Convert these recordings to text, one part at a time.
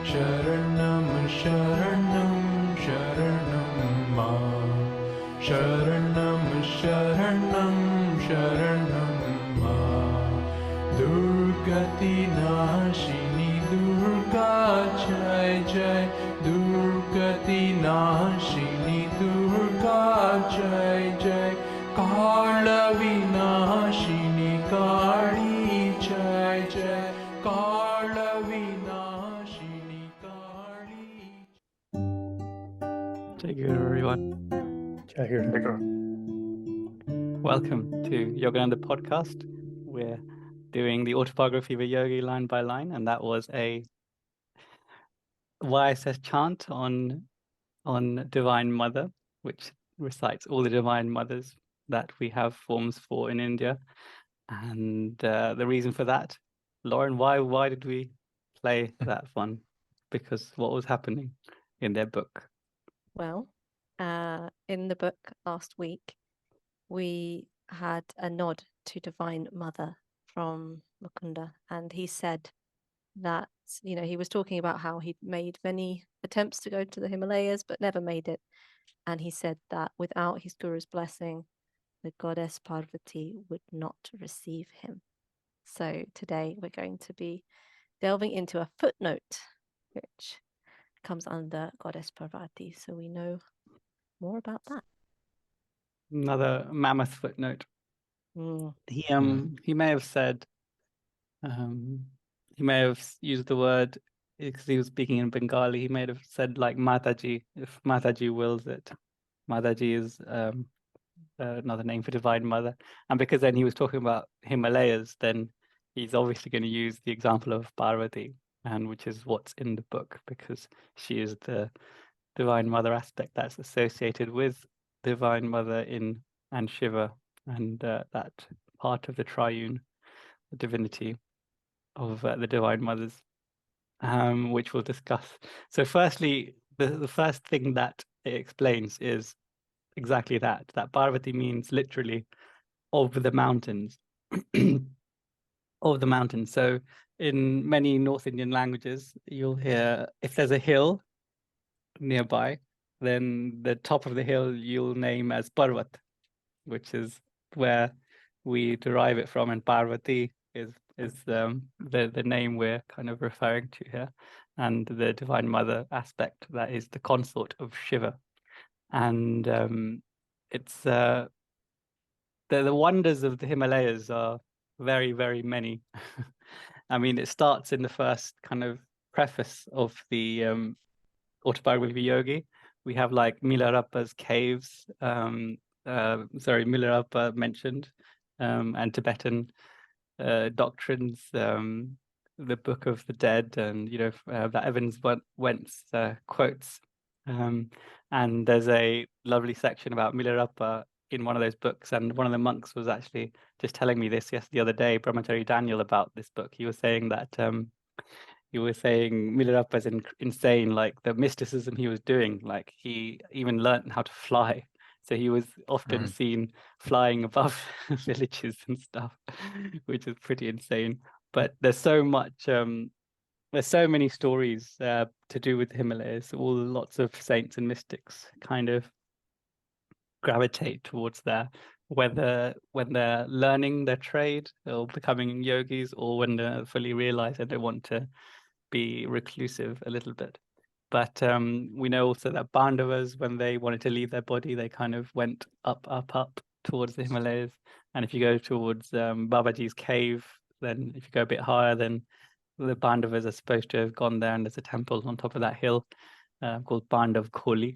Sharanam Sharanam Sharanam Ma. Sharanam Sharanam Sharanam Ma. Durgati Nashini Durga Jai Jai. Durgati Nashini Durga Jai Jai. Kala Vinashini Kali Jai Jai. Kala Vinashini Kali. Jai Guru, everyone. Jai Guru. Welcome to Yogananda podcast. We're doing the autobiography of a yogi line by line, and that was a YSS chant on Divine Mother, which recites all the Divine Mothers that we have forms for in India. And the reason for that, Lauren, why did we play that one? Because what was happening in their book? Well, in the book last week, we had a nod to Divine Mother from Mukunda, and he said that, he was talking about how he'd made many attempts to go to the Himalayas, but never made it. And he said that without his guru's blessing, the goddess Parvati would not receive him. So today we're going to be delving into a footnote, which comes under goddess Parvati. So we know more about that. Another mammoth footnote. He may have said, he may have used the word, because he was speaking in Bengali, he may have said like Mataji, if Mataji wills it. Mataji is another name for Divine Mother. And because then he was talking about Himalayas, then he's obviously going to use the example of Parvati, and which is what's in the book, because she is the Divine Mother aspect that's associated with Divine Mother and Shiva, and that part of the triune, the divinity of the Divine Mothers, which we'll discuss. So firstly, the first thing that it explains is exactly that Parvati means literally of the mountains. Of the mountains. So in many North Indian languages, you'll hear if there's a hill nearby, then the top of the hill you'll name as Parvat, which is where we derive it from, and Parvati is the name we're kind of referring to here, and the Divine Mother aspect, that is the consort of Shiva. And it's the wonders of the Himalayas are very, very many. I mean, it starts in the first kind of preface of the Autobiography of a Yogi. We have like Milarepa's caves, Milarepa mentioned, and Tibetan doctrines, the Book of the Dead, and that Evans Wentz quotes. And there's a lovely section about Milarepa in one of those books, and one of the monks was actually just telling me this the other day, Brahmachari Daniel, about this book. He was saying that Milarepa is insane, like the mysticism he was doing, like he even learned how to fly. So he was often seen flying above villages and stuff, which is pretty insane. But there's so much, there's so many stories to do with the Himalayas. Lots of saints and mystics kind of gravitate towards there, whether when they're learning their trade or becoming yogis, or when they're fully realized that they want to be reclusive a little bit. But we know also that Pandavas, when they wanted to leave their body, they kind of went up towards the Himalayas. And if you go towards Babaji's cave, then if you go a bit higher, then the Pandavas are supposed to have gone there, and there's a temple on top of that hill called Pandav Kholi.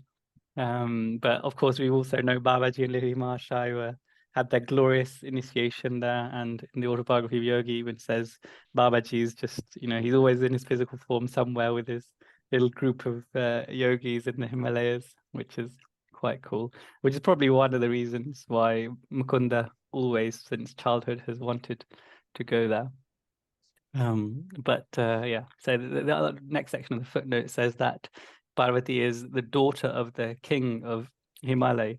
But of course, we also know Babaji and Lili Mahashaya had their glorious initiation there, and in the Autobiography of Yogi even says Babaji's just, he's always in his physical form somewhere with his little group of yogis in the Himalayas, which is quite cool, which is probably one of the reasons why Mukunda always since childhood has wanted to go there. So the next section of the footnote says that Parvati is the daughter of the king of Himalaya,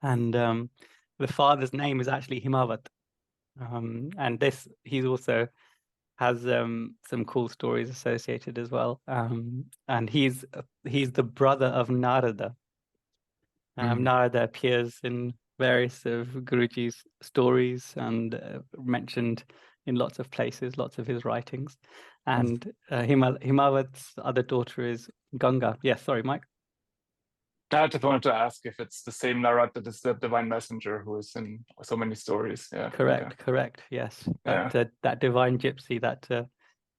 and the father's name is actually Himavat, and he's also has some cool stories associated as well. And he's the brother of Narada. Narada appears in various of Guruji's stories and mentioned in lots of places, lots of his writings. And Himawat's other daughter is Ganga. Yes, sorry, Mike. I just wanted to ask if it's the same Narada that is the divine messenger who is in so many stories. Yeah. Correct. Yes, that divine gypsy that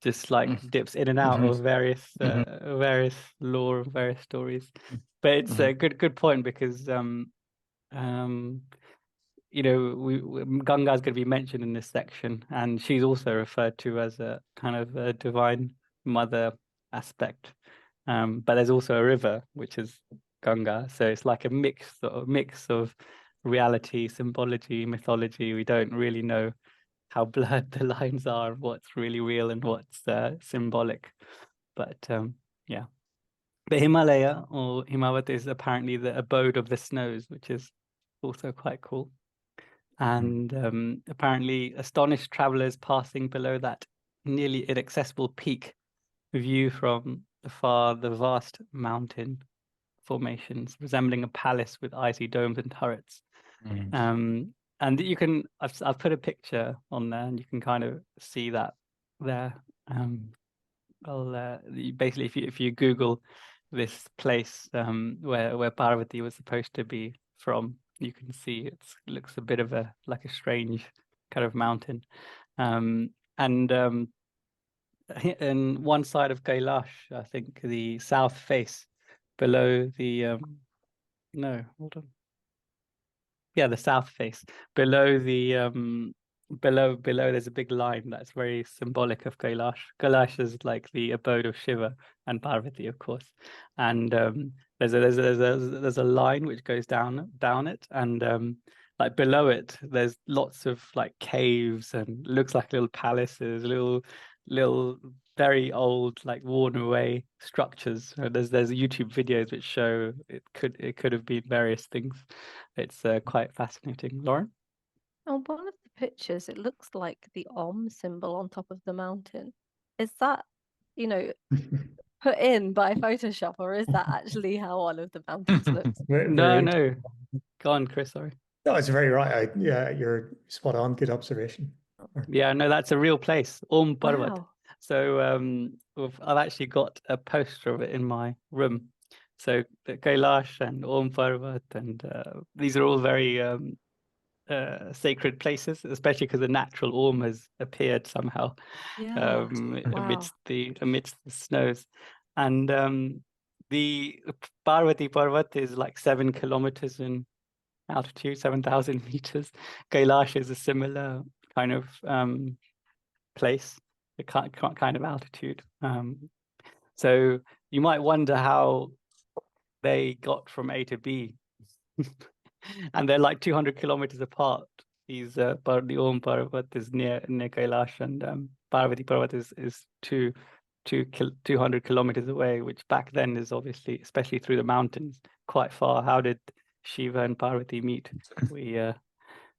just like dips in and out of various various lore, various stories. But it's a good point because you know, Ganga is going to be mentioned in this section, and she's also referred to as a kind of a divine mother aspect. But there's also a river, which is Ganga, so it's like a mix of reality, symbology, mythology. We don't really know how blurred the lines are, what's really real and what's symbolic. But yeah. But Himalaya or Himawat is apparently the abode of the snows, which is also quite cool. And apparently astonished travelers passing below that nearly inaccessible peak view from afar the vast mountain formations resembling a palace with icy domes and turrets. And you can, I've put a picture on there and you can kind of see that there. Basically, if you Google this place where Parvati was supposed to be from, you can see it looks a bit of a strange kind of mountain. And one side of Kailash, I think the south face below the no, hold on. Yeah, the south face below the below there's a big line that's very symbolic of Kailash. Kailash is like the abode of Shiva and Parvati, of course. And there's a line which goes down it, and like below it there's lots of like caves and looks like little palaces, little very old, like worn away structures. There's YouTube videos which show it could have been various things. It's quite fascinating. Lauren? On one of the pictures, it looks like the Om symbol on top of the mountain. Is that, you know, put in by Photoshop, or is that actually how one of the mountains looks? No. Go on, Chris, sorry. No, it's very right. Yeah, you're spot on. Good observation. Yeah, no, that's a real place, Om Parvat. Wow. So I've actually got a poster of it in my room. So Kailash and Om Parvat, and these are all very sacred places, especially because the natural Om has appeared somehow Yeah. amidst the snows. And the Parvati Parvat is like 7 kilometers in altitude, 7,000 meters. Kailash is a similar kind of place, a kind of altitude. So you might wonder how they got from A to B. And they're like 200 kilometers apart. These the Om Parvat is near Kailash, and Parvati Parvat is 200 kilometers away, which back then is obviously, especially through the mountains, quite far. How did Shiva and Parvati meet?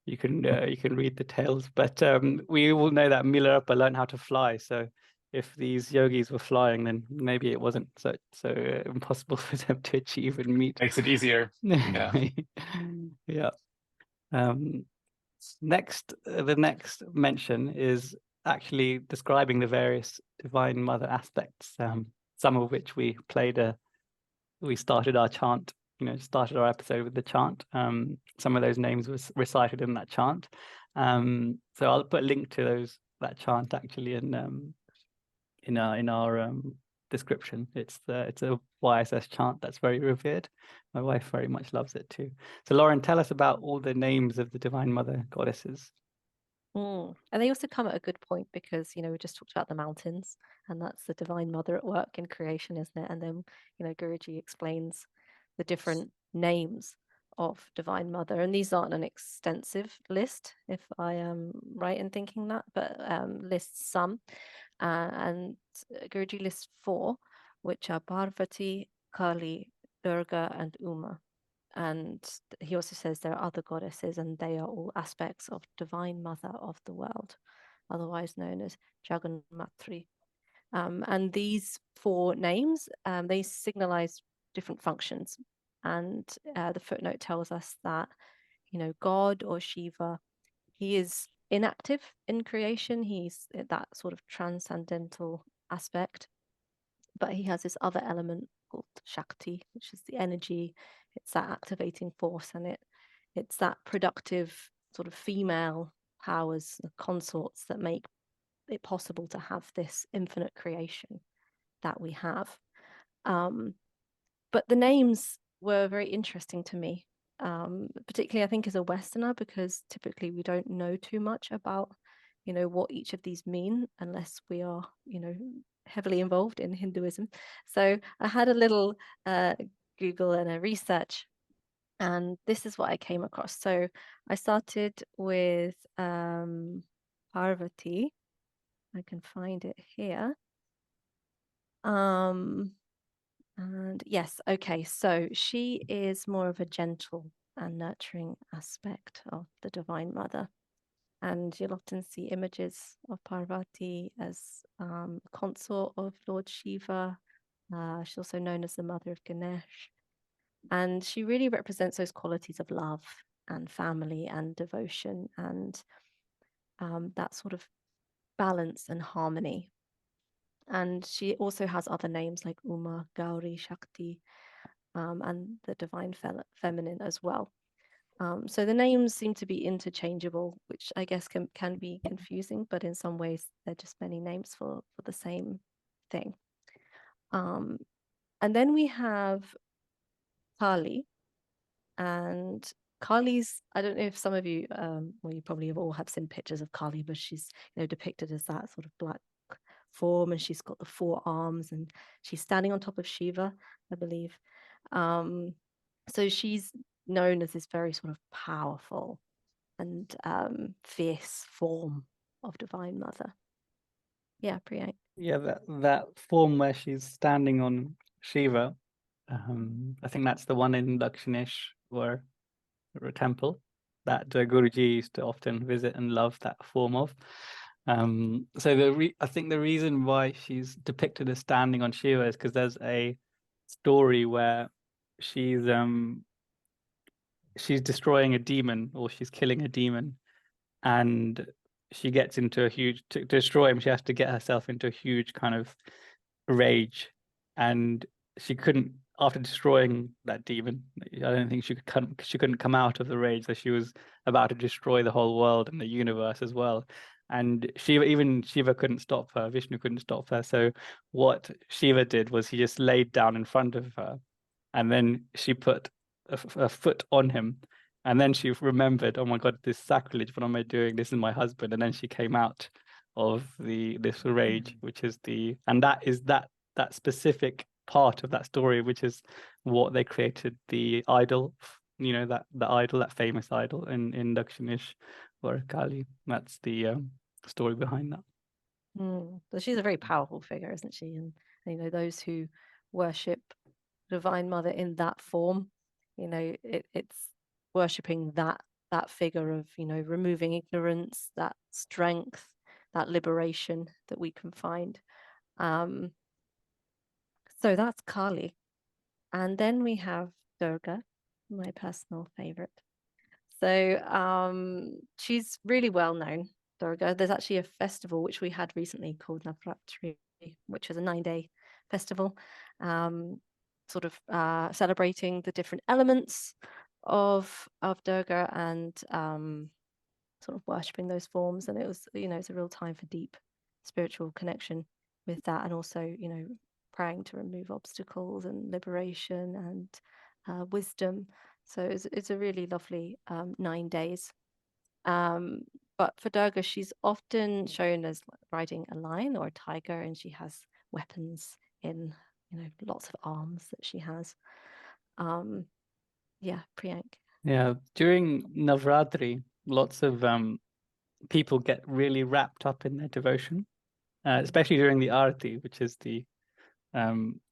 You can read the tales, but we all know that Milarepa learned how to fly. So if these yogis were flying, then maybe it wasn't so impossible for them to achieve and meet. Makes it easier. Yeah. Yeah. The next mention is actually describing the various Divine Mother aspects, some of which we started our chant, started our episode with the chant. Some of those names was recited in that chant. So I'll put a link to that chant actually in our description. It's a YSS chant that's very revered. My wife very much loves it too. So Lauren, tell us about all the names of the Divine Mother goddesses. And they also come at a good point because, we just talked about the mountains, and that's the Divine Mother at work in creation, isn't it? And then, Guruji explains the different names of Divine Mother. And these aren't an extensive list, if I am right in thinking that, but lists some. And Guruji lists 4, which are Parvati, Kali, Durga, and Uma. And he also says there are other goddesses, and they are all aspects of Divine Mother of the world. otherwise known as Jaganmatri. And these 4 names, they signalize different functions. And the footnote tells us that, God or Shiva, he is inactive in creation. He's that sort of transcendental aspect, but he has this other element called Shakti, which is the energy. It's that activating force, and it's that productive sort of female powers, the consorts, that make it possible to have this infinite creation that we have. But the names were very interesting to me, particularly I think as a Westerner, because typically we don't know too much about, what each of these mean unless we are, heavily involved in Hinduism. So I had a little Google and a research, and this is what I came across. So I started with Parvati. I can find it here. And yes, okay, so she is more of a gentle and nurturing aspect of the Divine Mother. And you'll often see images of Parvati as a consort of Lord Shiva. She's also known as the mother of Ganesh. And she really represents those qualities of love and family and devotion, and that sort of balance and harmony. And she also has other names like Uma, Gauri, Shakti, and the divine feminine as well. So the names seem to be interchangeable, which I guess can be confusing, but in some ways they're just many names for the same thing. And then we have Kali, and Kali's, I don't know if some of you, well, you probably all have seen pictures of Kali, but she's depicted as that sort of black form, and she's got the 4 arms, and she's standing on top of Shiva, I believe. So she's known as this very sort of powerful and fierce form of Divine Mother. Yeah, Priyank. Yeah, that form where she's standing on Shiva, I think that's the one in Dakshinesh or a temple that Guruji used to often visit and love that form of. So I think the reason why she's depicted as standing on Shiva is because there's a story where she's destroying a demon, or she's killing a demon, and she gets into to destroy him, she has to get herself into a huge kind of rage, and she couldn't, after destroying that demon, I don't think she couldn't come out of the rage, that she was about to destroy the whole world and the universe as well. And Shiva couldn't stop her, Vishnu couldn't stop her. So what Shiva did was he just laid down in front of her, and then she put a foot on him. And then she remembered, oh my God, this sacrilege, what am I doing? This is my husband. And then she came out of this rage, which is that specific part of that story, which is what they created the idol, that famous idol in Dakshinesh or Kali. That's the story behind that. So she's a very powerful figure, isn't she? And those who worship Divine Mother in that form, it's worshipping that figure of removing ignorance, that strength, that liberation that we can find. So that's Kali. And then we have Durga, my personal favorite. So she's really well known, Durga. There's actually a festival which we had recently called Navratri, which is a 9-day festival, sort of celebrating the different elements of Durga and sort of worshipping those forms. And it was, it's a real time for deep spiritual connection with that, and also, praying to remove obstacles and liberation and wisdom. So it's a really lovely 9 days. But for Durga, she's often shown as riding a lion or a tiger, and she has weapons in, lots of arms that she has. Yeah, Priyank. Yeah, during Navratri, lots of people get really wrapped up in their devotion, especially during the Arati, which is the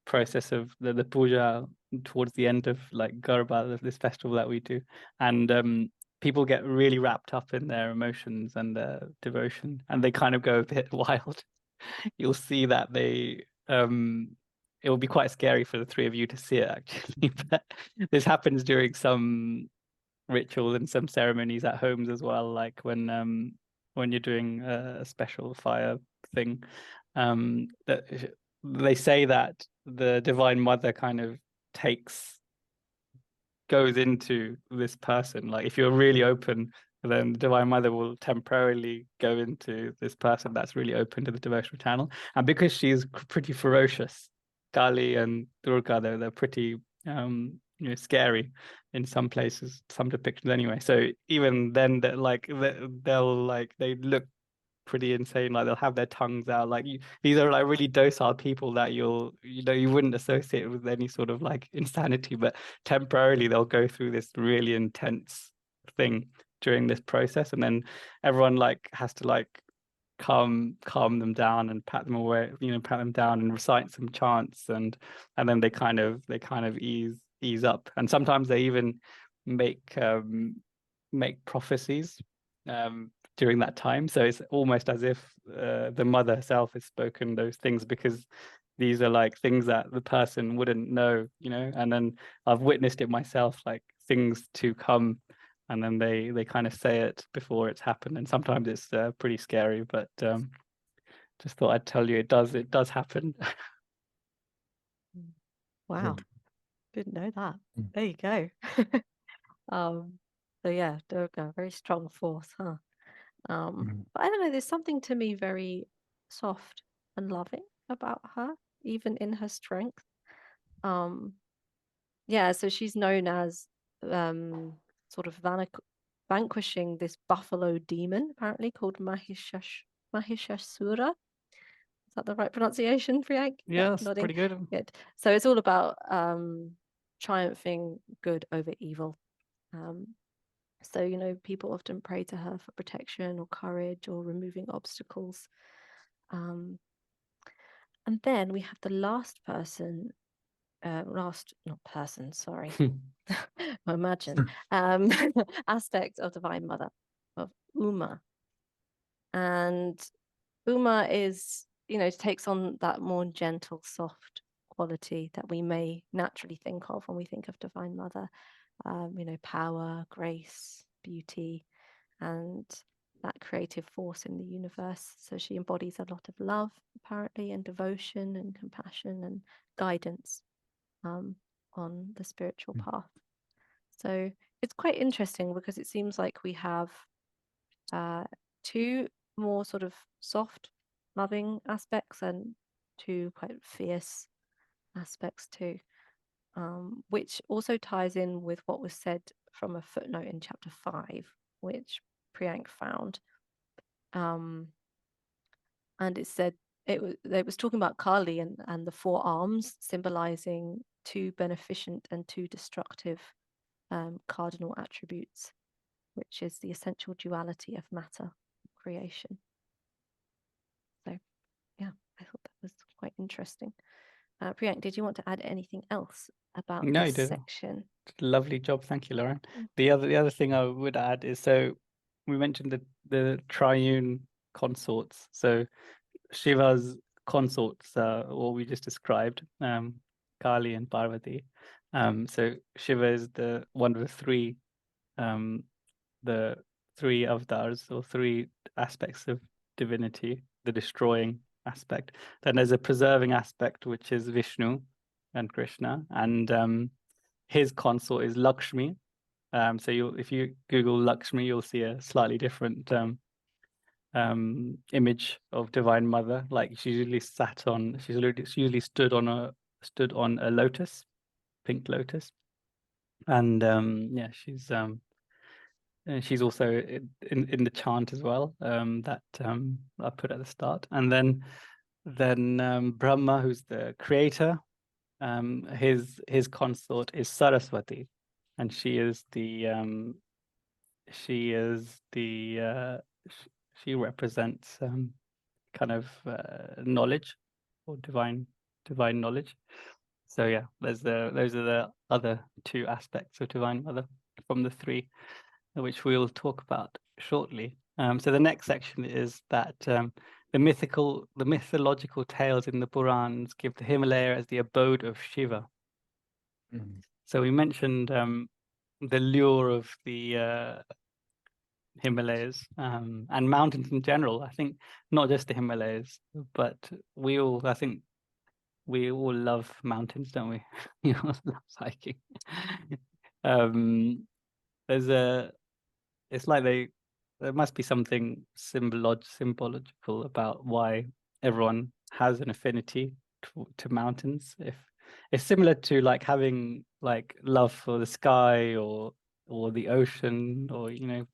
process of the puja towards the end of like Garba, this festival that we do. And people get really wrapped up in their emotions and their devotion, and they kind of go a bit wild. You'll see that they it will be quite scary for the three of you to see it, actually. But this happens during some ritual and some ceremonies at homes as well, like when you're doing a special fire thing. That they say that the Divine Mother kind of goes into this person. Like if you're really open, then the Divine Mother will temporarily go into this person that's really open to the devotional channel. And because she's pretty ferocious, Kali and Durga, they're pretty scary in some places, some depictions anyway. So even then, they look pretty insane. Like they'll have their tongues out. Like these are like really docile people that you wouldn't associate with any sort of like insanity, but temporarily they'll go through this really intense thing during this process, and then everyone like has to like calm them down and pat them away, pat them down and recite some chants, and then they kind of ease up, and sometimes they even make prophecies during that time. So it's almost as if the mother herself has spoken those things, because these are like things that the person wouldn't know, and then I've witnessed it myself, like things to come, and then they kind of say it before it's happened, and sometimes it's pretty scary, but just thought I'd tell you it does happen. Wow, didn't know that. There you go. So yeah, Durga, very strong force, huh? But I don't know, there's something to me very soft and loving about her, even in her strength. Yeah, so she's known as sort of vanquishing this buffalo demon, apparently called Mahishasura. Is that the right pronunciation, Priyank? Yeah, that's nodding. pretty good. Good. So it's all about triumphing good over evil. So, people often pray to her for protection or courage or removing obstacles. And then we have the last person, sorry, imagine, aspect of Divine Mother, of Uma. And Uma is, takes on that more gentle, soft quality that we may naturally think of when we think of Divine Mother. Power, grace, beauty, and that creative force in the universe. So she embodies a lot of love, apparently, and devotion and compassion and guidance on the spiritual path. So it's quite interesting because it seems like we have two more sort of soft, loving aspects and two quite fierce aspects too. Which also ties in with what was said from a footnote in chapter 5, which Priyank found. And it said it was talking about Kali and the four arms symbolizing two beneficent and two destructive cardinal attributes, which is the essential duality of matter creation. So yeah, I thought that was quite interesting. Priyank, did you want to add anything else about this section? Lovely job, thank you, Lauren. The other thing I would add is, so we mentioned the triune consorts. So Shiva's consorts are what we just described, Kali and Parvati. So Shiva is one of the three avatars, or three aspects of divinity, the destroying aspect. Then there's a preserving aspect, which is Vishnu and Krishna, and his consort is Lakshmi. So if you Google Lakshmi, you'll see a slightly different image of Divine Mother. Like she's usually stood on a lotus, pink lotus, and she's also in the chant as well, that I put at the start. And then Brahma, who's the creator, his consort is Saraswati, and she represents kind of knowledge, or divine knowledge. So yeah, those are the other two aspects of Divine Mother from the three. which we'll talk about shortly. So the next section is that the mythological tales in the Purans give the Himalaya as the abode of Shiva. So we mentioned the lure of the Himalayas and mountains in general. I think not just the Himalayas, but I think we all love mountains, don't we? We all love hiking. It's like there must be something symbological about why everyone has an affinity to mountains. If it's similar to like having like love for the sky or the ocean, or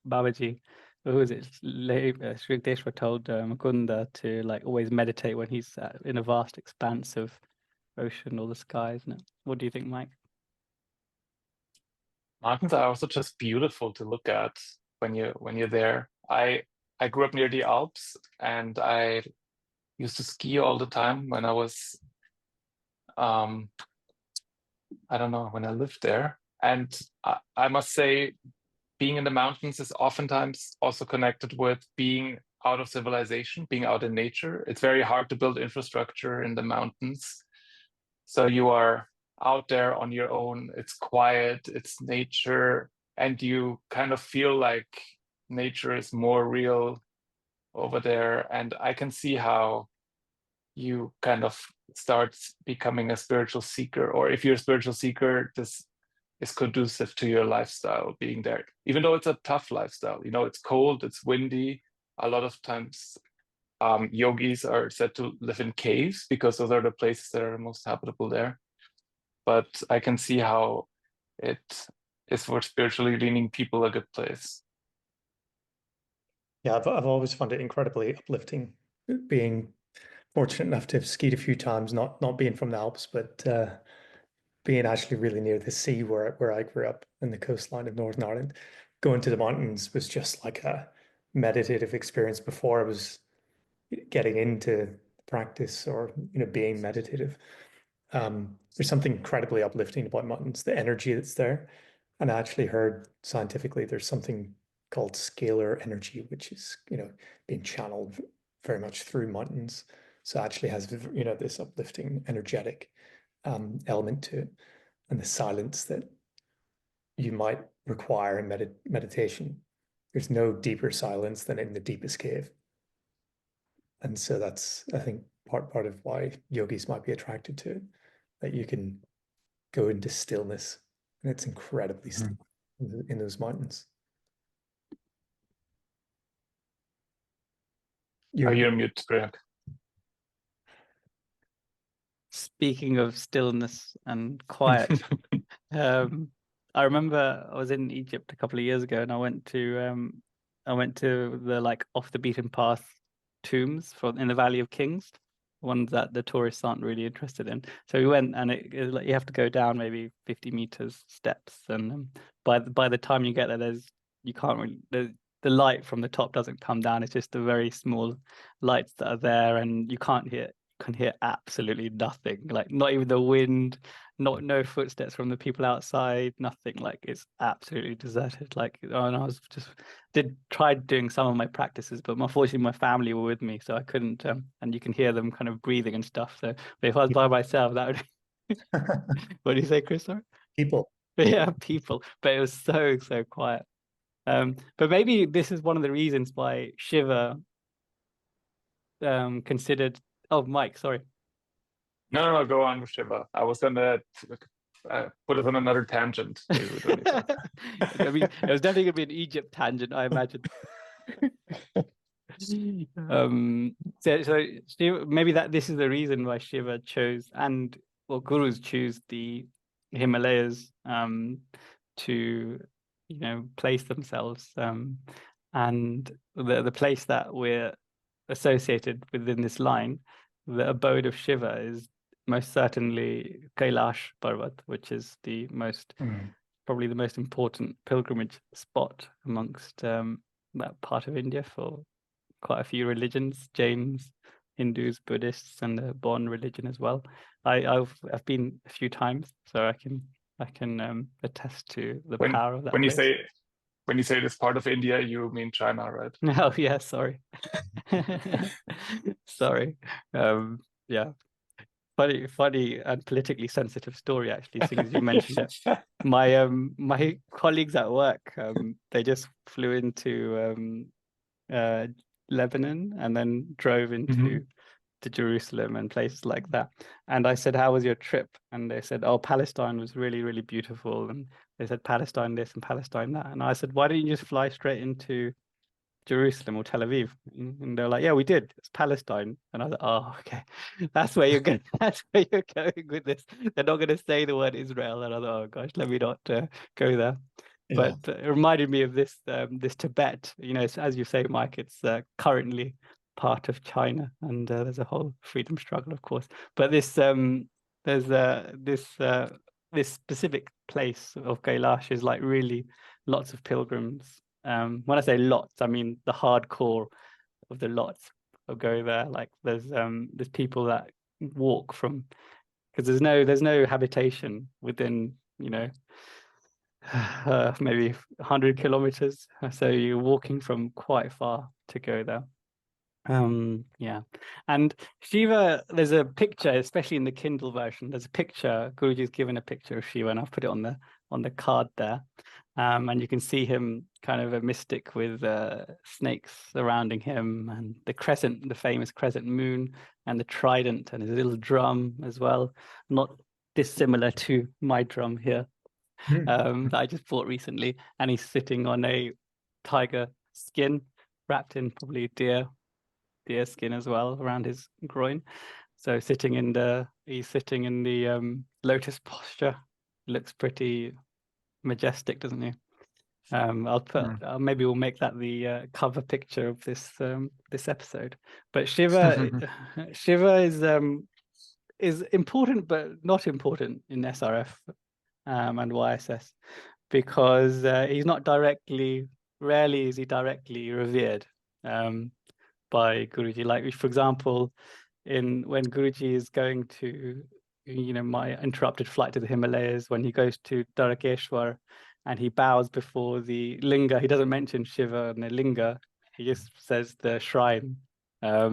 Babaji, who was it? Sri Yukteswar told Mukunda to like always meditate when he's in a vast expanse of ocean or the sky, isn't it? What do you think, Mike? Mountains are also just beautiful to look at when you're there. I grew up near the Alps, and I used to ski all the time when I was I don't know, when I lived there. And I must say, being in the mountains is oftentimes also connected with being out of civilization, being out in nature. It's very hard to build infrastructure in the mountains. So you are out there on your own. It's quiet, it's nature, and you kind of feel like nature is more real over there. And I can see how you kind of start becoming a spiritual seeker, or if you're a spiritual seeker, this is conducive to your lifestyle being there, even though it's a tough lifestyle. It's cold, it's windy. A lot of times yogis are said to live in caves because those are the places that are most habitable there. But I can see how it is for spiritually leaning people a good place. Yeah, I've always found it incredibly uplifting, being fortunate enough to have skied a few times, not being from the Alps, but being actually really near the sea where I grew up in the coastline of Northern Ireland. Going to the mountains was just like a meditative experience before I was getting into practice or being meditative. There's something incredibly uplifting about mountains, the energy that's there. And I actually heard scientifically there's something called scalar energy, which is being channeled very much through mountains. So it actually has this uplifting, energetic element to it, and the silence that you might require in meditation. There's no deeper silence than in the deepest cave. And so that's, I think, part of why yogis might be attracted to it, that you can go into stillness, and it's incredibly still in those mountains. You're mute, Greg. Speaking of stillness and quiet, I remember I was in Egypt a couple of years ago, and I went to the like off the beaten path tombs in the Valley of Kings, ones that the tourists aren't really interested in. So we went, and it was like you have to go down maybe 50 meters steps, and by the time you get there, you can't really the light from the top doesn't come down. It's just the very small lights that are there, and you can hear absolutely nothing, like not even the wind, no footsteps from the people outside, nothing. Like it's absolutely deserted. And I was tried doing some of my practices, but unfortunately my family were with me, so I couldn't. And you can hear them kind of breathing and stuff. So if I was by myself, that would. What do you say, Chris? Sorry? People. Yeah, people. But it was so quiet. But maybe this is one of the reasons why Shiva considered. Oh, Mike, sorry. No, go on with Shiva. I was gonna put it on another tangent. I mean, it was definitely gonna be an Egypt tangent, I imagine. So Shiva, maybe this is the reason why Shiva chose, gurus choose the Himalayas to place themselves, and the place that we're associated within this line, the abode of Shiva, is most certainly Kailash Parvat, which is probably the most important pilgrimage spot amongst that part of India for quite a few religions: Jains, Hindus, Buddhists, and the Bon religion as well. I've been a few times, so I can attest to the power of that place. when you say this part of India, you mean China, right? Oh yeah, sorry. Sorry. Yeah. Funny and politically sensitive story, actually, seeing as you mentioned it. My colleagues at work, they just flew into Lebanon and then drove into to Jerusalem and places like that. And I said, "How was your trip?" And they said, "Oh, Palestine was really, really beautiful." And they said, "Palestine this and Palestine that." And I said, "Why don't you just fly straight into Jerusalem or Tel Aviv?" And they're like, "Yeah, we did. It's Palestine." And I was like, "Oh, okay, that's where you're going. That's where you're going with this. They're not going to say the word Israel." And I thought, "Oh gosh, let me not go there." Yeah. But it reminded me of this this Tibet. You know, as you say, Mike, it's currently part of China, and there's a whole freedom struggle, of course. But this there's this specific place of Kailash is like really lots of pilgrims. When I say lots, I mean the hardcore of the lots will go there. Like there's people that walk from, because there's no habitation within, you know, maybe 100 kilometers. So you're walking from quite far to go there. Yeah. And Shiva, there's a picture, especially in the Kindle version, there's a picture, Guruji's given a picture of Shiva, and I've put it on the card there. And you can see him kind of a mystic with snakes surrounding him, and the crescent, the famous crescent moon, and the trident, and his little drum as well, not dissimilar to my drum here, that I just bought recently. And he's sitting on a tiger skin wrapped in probably deer skin as well around his groin. So he's sitting in the lotus posture. Looks pretty majestic, doesn't he? I'll put maybe we'll make that the cover picture of this episode. But Shiva is important but not important in SRF and YSS, because he's not rarely is he directly revered by Guruji. Like, for example, when Guruji is going to, you know, my interrupted flight to the Himalayas, when he goes to Dharakeshwar and he bows before the linga, he doesn't mention Shiva and the linga, he just says the shrine. Yeah,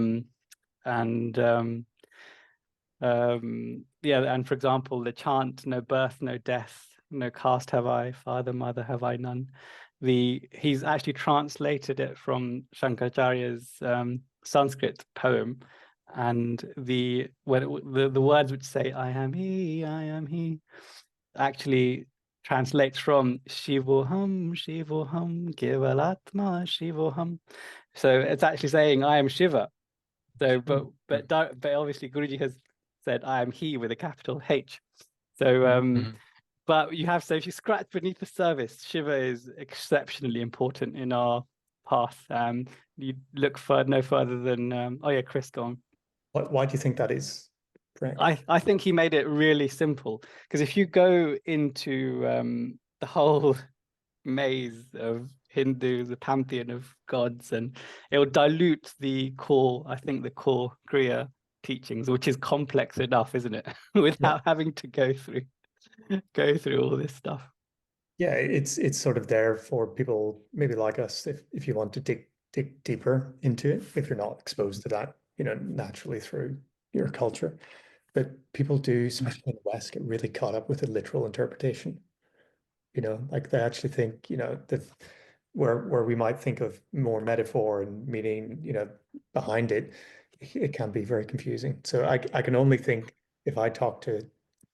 and for example, the chant, "No birth, no death, no caste have I, father, mother have I none." He's actually translated it from Shankaracharya's Sanskrit poem, and the words which say "I am he" actually translates from Shivoham, Shivoham, Kevalatma, Shivoham. So it's actually saying "I am Shiva." So, but obviously Guruji has said "I am he" with a capital H. So, but if you scratch beneath the surface, Shiva is exceptionally important in our path. You look no further than Chris, go on. Why do you think that is, Frank? I think he made it really simple, because if you go into the whole maze of Hindu, the pantheon of gods, and it will dilute the core Kriya teachings, which is complex enough, isn't it? Without having to go through all this stuff. Yeah, it's sort of there for people maybe like us, if you want to dig deeper into it, if you're not exposed to that, you know, naturally through your culture. But people do, especially in the West, get really caught up with the literal interpretation. You know, like they actually think, you know, that where we might think of more metaphor and meaning, you know, behind it, it can be very confusing. So I can only think, if I talk to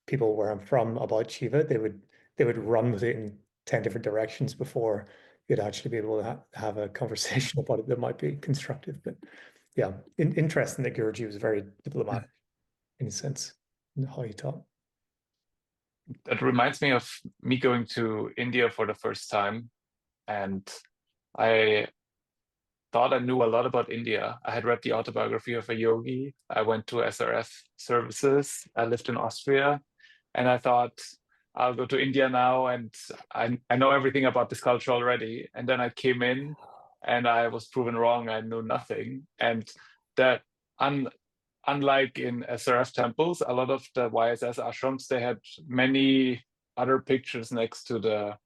people where I'm from about Shiva, they would run with it in 10 different directions before you'd actually be able to have a conversation about it that might be constructive. But yeah, interesting that Guruji was very diplomatic in a sense in how he taught. That reminds me of me going to India for the first time, and I thought I knew a lot about India. I had read the Autobiography of a Yogi. I went to SRF services. I lived in Austria, and I thought, I'll go to India now, and I know everything about this culture already. And then I came in, and I was proven wrong. I knew nothing, and that unlike in SRF temples, a lot of the YSS ashrams, they had many other pictures next to the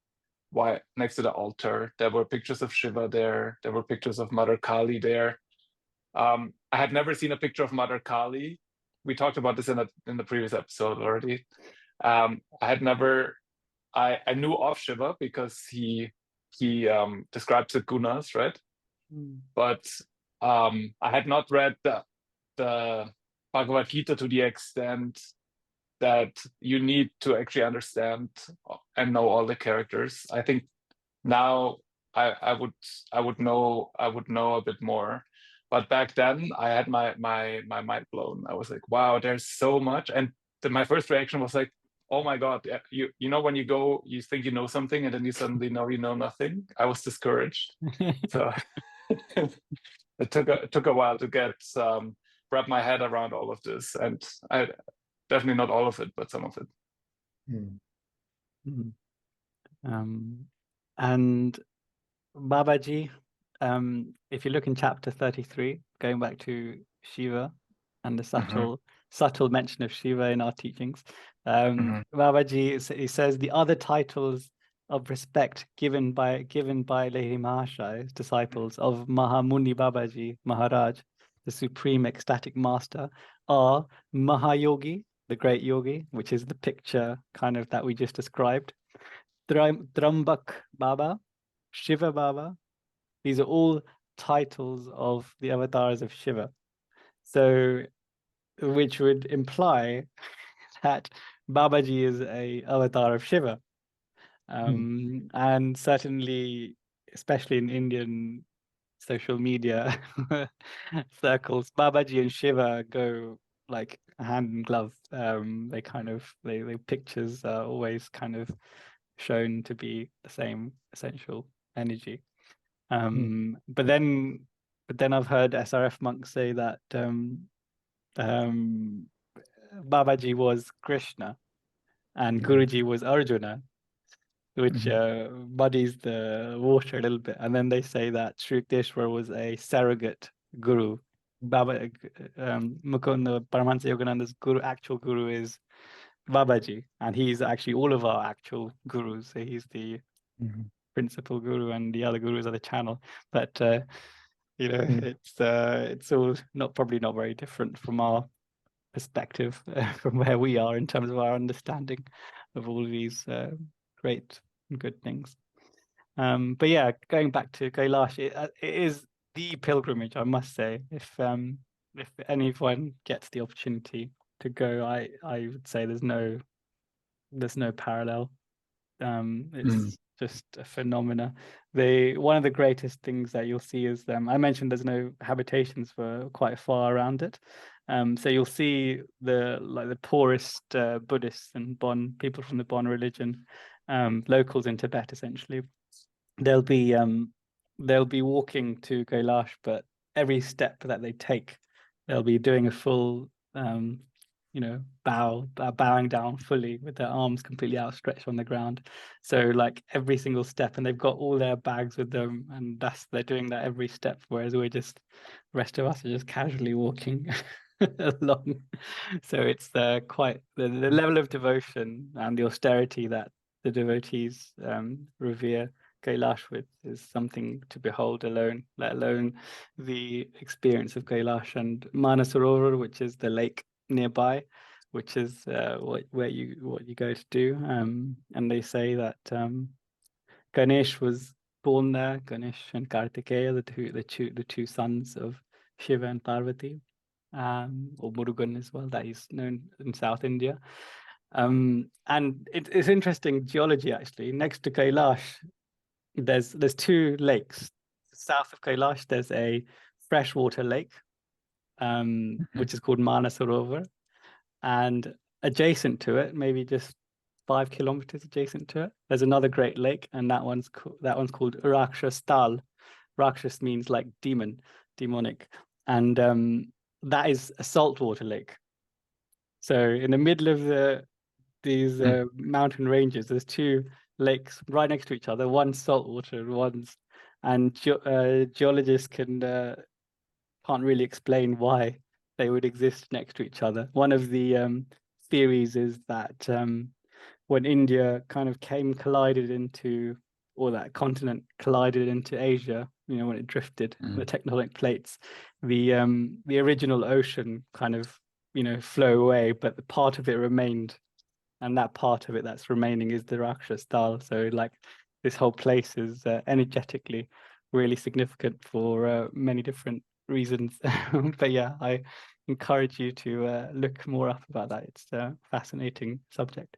why next to the altar there were pictures of Shiva there. There were pictures of Mother Kali there. I had never seen a picture of Mother Kali. We talked about this in the previous episode already. I had never. I knew of Shiva because he describes the gunas, right? But I had not read the Bhagavad Gita to the extent that you need to actually understand and know all the characters. I think now I would know a bit more. But back then I had my mind blown. I was like, wow, there's so much. And my first reaction was like, oh my God, you know when you go, you think you know something and then you suddenly know you know nothing. I was discouraged. So it took a while to get wrap my head around all of this. And I definitely not all of it, but some of it. And Babaji, if you look in chapter 33, going back to Shiva and the subtle mention of Shiva in our teachings, Babaji, he says the other titles of respect given by Lady Mahashai's disciples of Mahamuni Babaji Maharaj, the supreme ecstatic master, are Mahayogi, the great yogi, which is the picture kind of that we just described, Drambak Baba, Shiva Baba. These are all titles of the avatars of Shiva. So, which would imply that Babaji is a avatar of Shiva. And certainly, especially in Indian social media circles, Babaji and Shiva go like hand in glove. They kind of they pictures are always kind of shown to be the same essential energy. But then I've heard SRF monks say that Babaji was Krishna and Guruji was Arjuna, which muddies the water a little bit. And then they say that Sri Yukteswar was a surrogate guru. Mukunda Paramahansa Yogananda's actual guru is Babaji, and he's actually all of our actual gurus. So he's the principal guru, and the other gurus are the channel. But it's all probably not very different from our perspective from where we are in terms of our understanding of all of these great and good things. But yeah, going back to Kailash, it is the pilgrimage, I must say. If anyone gets the opportunity to go, I would say there's no parallel. It's just a phenomena. One of the greatest things that you'll see is I mentioned there's no habitations for quite far around it. So you'll see the poorest Buddhists and people from the Bon religion, locals in Tibet essentially. They'll be walking to Kailash, but every step that they take, they'll be doing a full bowing down fully with their arms completely outstretched on the ground. So like every single step, and they've got all their bags with them, and they're doing that every step, whereas the rest of us are just casually walking along. So it's quite the level of devotion and the austerity that the devotees revere Kailash with is something to behold alone, let alone the experience of Kailash and Manasarovar, which is the lake nearby, which is what you go to do. And they say that Ganesh was born there. Ganesh and Kartikeya, the two sons of Shiva and Parvati, or Murugan as well, that is known in South India. And it's interesting geology actually. Next to Kailash, there's two lakes. South of Kailash, there's a freshwater lake, which is called Manasarovar, and adjacent to it, maybe just 5 kilometers adjacent to it, there's another great lake, and that one's called Rakshas Tal. Rakshas means like demonic, and that is a saltwater lake. So in the middle of these mountain ranges, there's two lakes right next to each other, one's saltwater, and geologists can't really explain why they would exist next to each other. One of the theories is that when India kind of collided into or that continent collided into Asia, when it drifted, the tectonic plates, the original ocean kind of, flow away, but the part of it remained. And that part of it that's remaining is the Rakshas Dal. So like this whole place is energetically really significant for many different reasons. But yeah, I encourage you to look more up about that. It's a fascinating subject.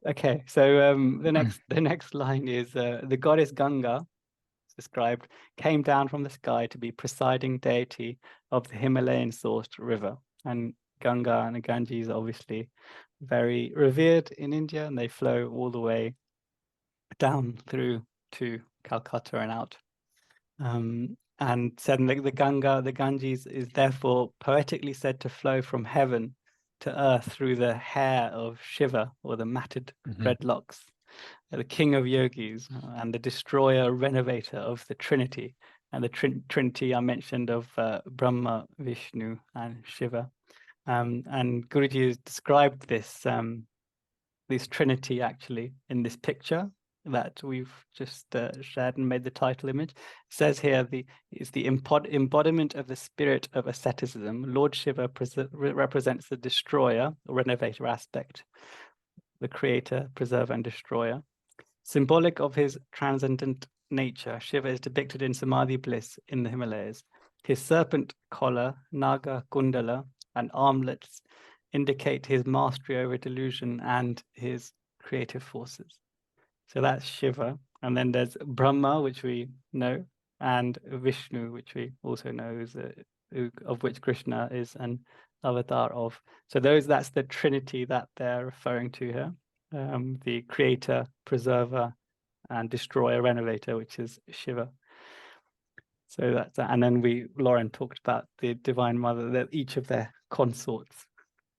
Okay, so the next line is the goddess Ganga, described, came down from the sky to be presiding deity of the Himalayan sourced river. And Ganga and the Ganges are obviously very revered in India, and they flow all the way down through to Calcutta and out. And said the Ganges is therefore poetically said to flow from heaven to earth through the hair of Shiva, or the matted dreadlocks, the king of yogis, and the destroyer, renovator of the Trinity. And the Trinity I mentioned of Brahma, Vishnu, and Shiva. And Guruji has described this Trinity actually in this picture that we've just shared and made the title image. It says here it's the embodiment of the spirit of asceticism. Lord Shiva represents the destroyer, or renovator aspect, the creator, preserver, and destroyer. Symbolic of his transcendent nature, Shiva is depicted in Samadhi bliss in the Himalayas. His serpent collar, Naga Kundala, and armlets indicate his mastery over delusion and his creative forces. So that's Shiva. And then there's Brahma, which we know, and Vishnu, which we also know, of which Krishna is an avatar of. So that's the Trinity that they're referring to here. The creator, preserver, and destroyer, renovator, which is Shiva. So that's that. And then Lauren talked about the Divine Mother, each of their consorts.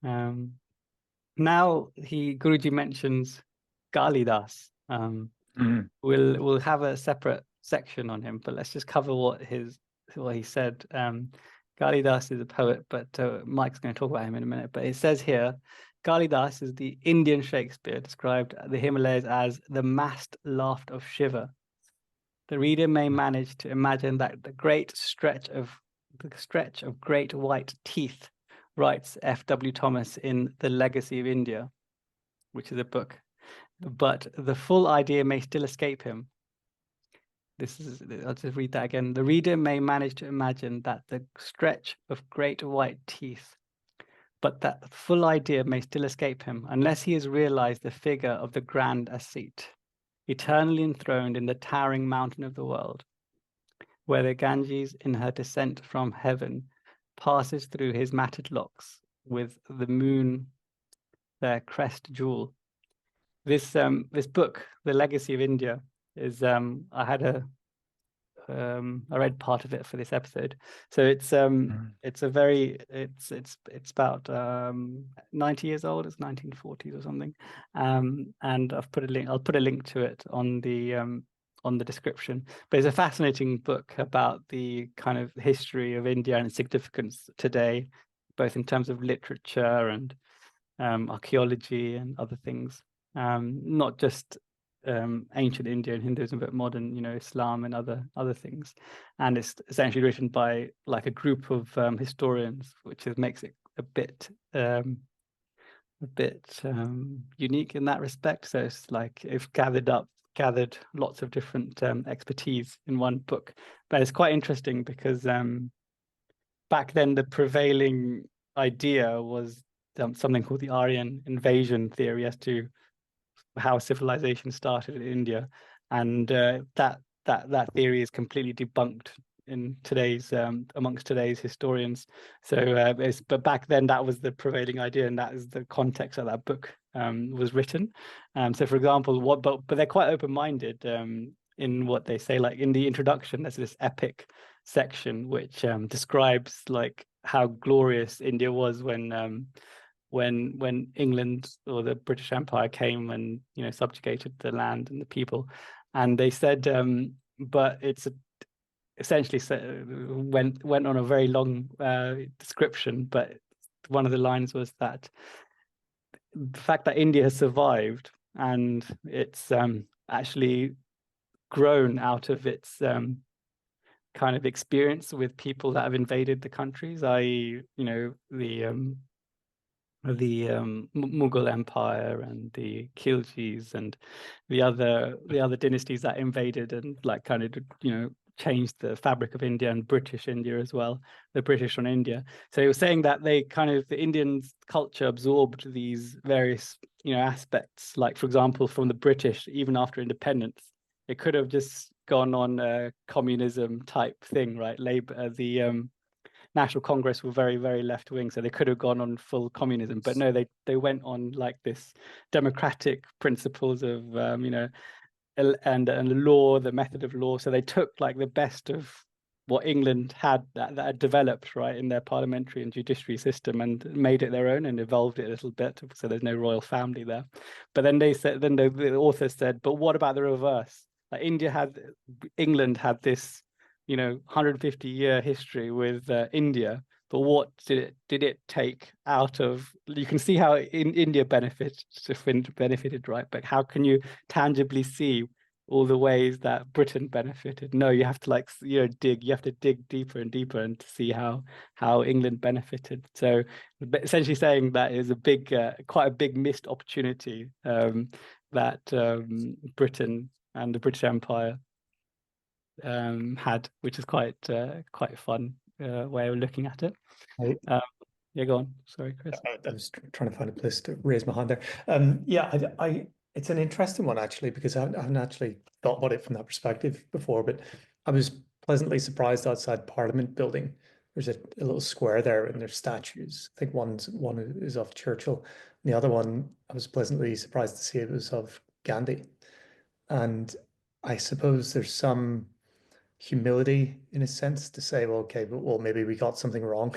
Now Guruji mentions Kalidas. We'll have a separate section on him, but let's just cover what he said. Kalidas is a poet, but Mike's going to talk about him in a minute. But it says here, Kalidas is the Indian Shakespeare, described the Himalayas as the massed laugh of Shiva. The reader may manage to imagine that the stretch of great white teeth, writes F.W. Thomas in The Legacy of India, which is a book. But the full idea may still escape him. I'll just read that again. The reader may manage to imagine that the stretch of great white teeth, but that full idea may still escape him, unless he has realized the figure of the grand ascete, eternally enthroned in the towering mountain of the world, where the Ganges, in her descent from heaven, passes through his matted locks, with the moon their crest jewel. This book, The Legacy of India, is I read part of it for this episode. So it's about 90 years old. It's 1940s or something. And I'll put a link to it on the description. But it's a fascinating book about the kind of history of India and its significance today, both in terms of literature and archaeology and other things. Not just ancient India and Hinduism, but modern, Islam and other things. And it's essentially written by like a group of historians, which makes it a bit unique in that respect. So it's like it's gathered lots of different expertise in one book. But it's quite interesting because back then the prevailing idea was something called the Aryan invasion theory as to how civilization started in India, and that theory is completely debunked in today's amongst today's historians. So but back then that was the prevailing idea, and that is the context that book was written. So for example, but they're quite open-minded in what they say. Like in the introduction, there's this epic section which describes like how glorious India was when England or the British Empire came and subjugated the land and the people. And they said, but it's essentially went on a very long description. But one of the lines was that the fact that India has survived and it's actually grown out of its kind of experience with people that have invaded the countries, i.e., the Mughal Empire and the Khiljis and the other dynasties that invaded and like kind of changed the fabric of India, and British India as well, the British on India. So he was saying that the Indian culture absorbed these various aspects, like for example from the British. Even after independence, it could have just gone on a communism type thing, right? The National Congress were very, very left wing, so they could have gone on full communism, but no, they went on like this democratic principles of and law, the method of law. So they took like the best of what England had that had developed, right, in their parliamentary and judiciary system, and made it their own and evolved it a little bit. So there's no royal family there. But then the author said, but what about the reverse? Like England had this 150-year history with India, but what did it take out of? You can see how India benefited, right? But how can you tangibly see all the ways that Britain benefited? No, you have to dig. You have to dig deeper and deeper and to see how England benefited. So essentially saying that is quite a big missed opportunity that Britain and the British Empire had, which is quite fun way of looking at it. Yeah, go on. Sorry, Chris. I was trying to find a place to raise my hand there. It's an interesting one actually, because I haven't actually thought about it from that perspective before. But I was pleasantly surprised outside Parliament building. There's a little square there, and there's statues. I think one is of Churchill, and the other one I was pleasantly surprised to see it was of Gandhi. And I suppose there's some humility in a sense to say, well, okay, but maybe we got something wrong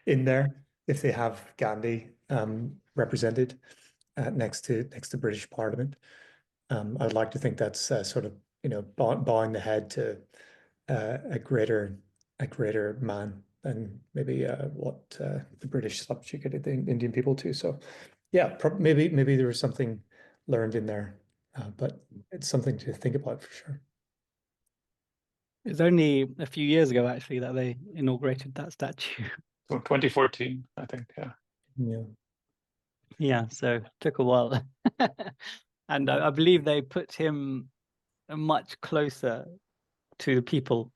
in there if they have Gandhi represented next to British Parliament. I'd like to think that's sort of bowing the head to a greater man than maybe what the British subjugated the Indian people to. So yeah, maybe there was something learned in there, but it's something to think about for sure. It was only a few years ago, actually, that they inaugurated that statue. 2014, I think. Yeah. Yeah, so it took a while. And I believe they put him much closer to the people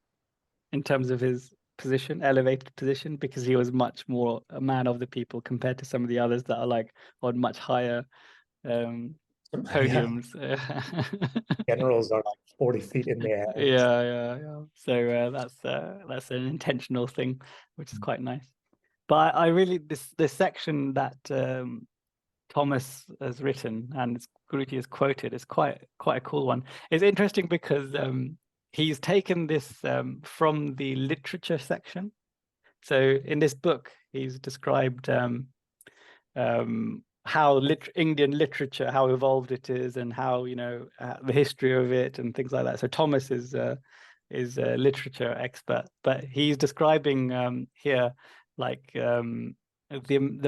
in terms of his position, elevated position, because he was much more a man of the people compared to some of the others that are like on much higher podiums. Generals are like 40 feet in the air. Yeah. So that's an intentional thing, which is quite nice. But I really this section that Thomas has written and Guruji has quoted is quite a cool one. It's interesting because he's taken this from the literature section. So in this book, he's described how Indian literature, how evolved it is, and how the history of it and things like that. So Thomas is a literature expert, but he's describing here like the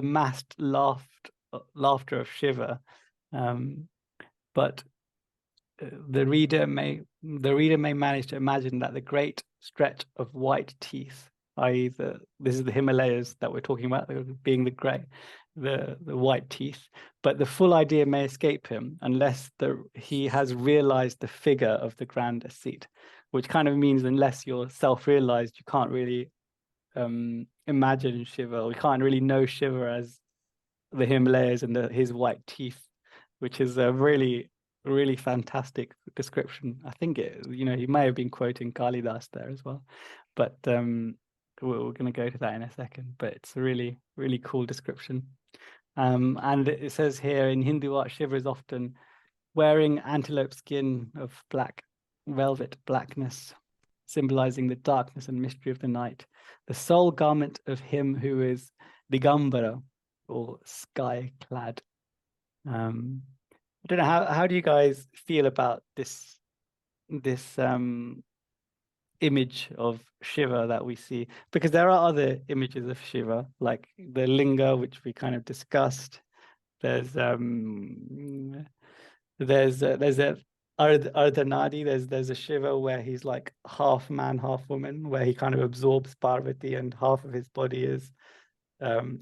massed laughter of Shiva, but the reader may manage to imagine that the great stretch of white teeth, i.e., this is the Himalayas that we're talking about, being the white teeth, but the full idea may escape him unless he has realized the figure of the grand ascete, which kind of means unless you're self-realized, you can't really imagine Shiva, or you can't really know Shiva as the Himalayas and his white teeth, which is a really, really fantastic description. I think he may have been quoting Kalidas there as well, but we're going to go to that in a second. But it's a really, really cool description. And it says here in Hindu art, Shiva is often wearing antelope skin of black velvet blackness, symbolizing the darkness and mystery of the night, the sole garment of him who is Digambara, or sky clad. I don't know, how do you guys feel about this image of Shiva that we see? Because there are other images of Shiva, like the linga, which we kind of discussed. There's Ardhanadi, there's a Shiva where he's like half man, half woman, where he kind of absorbs Parvati, and half of his body is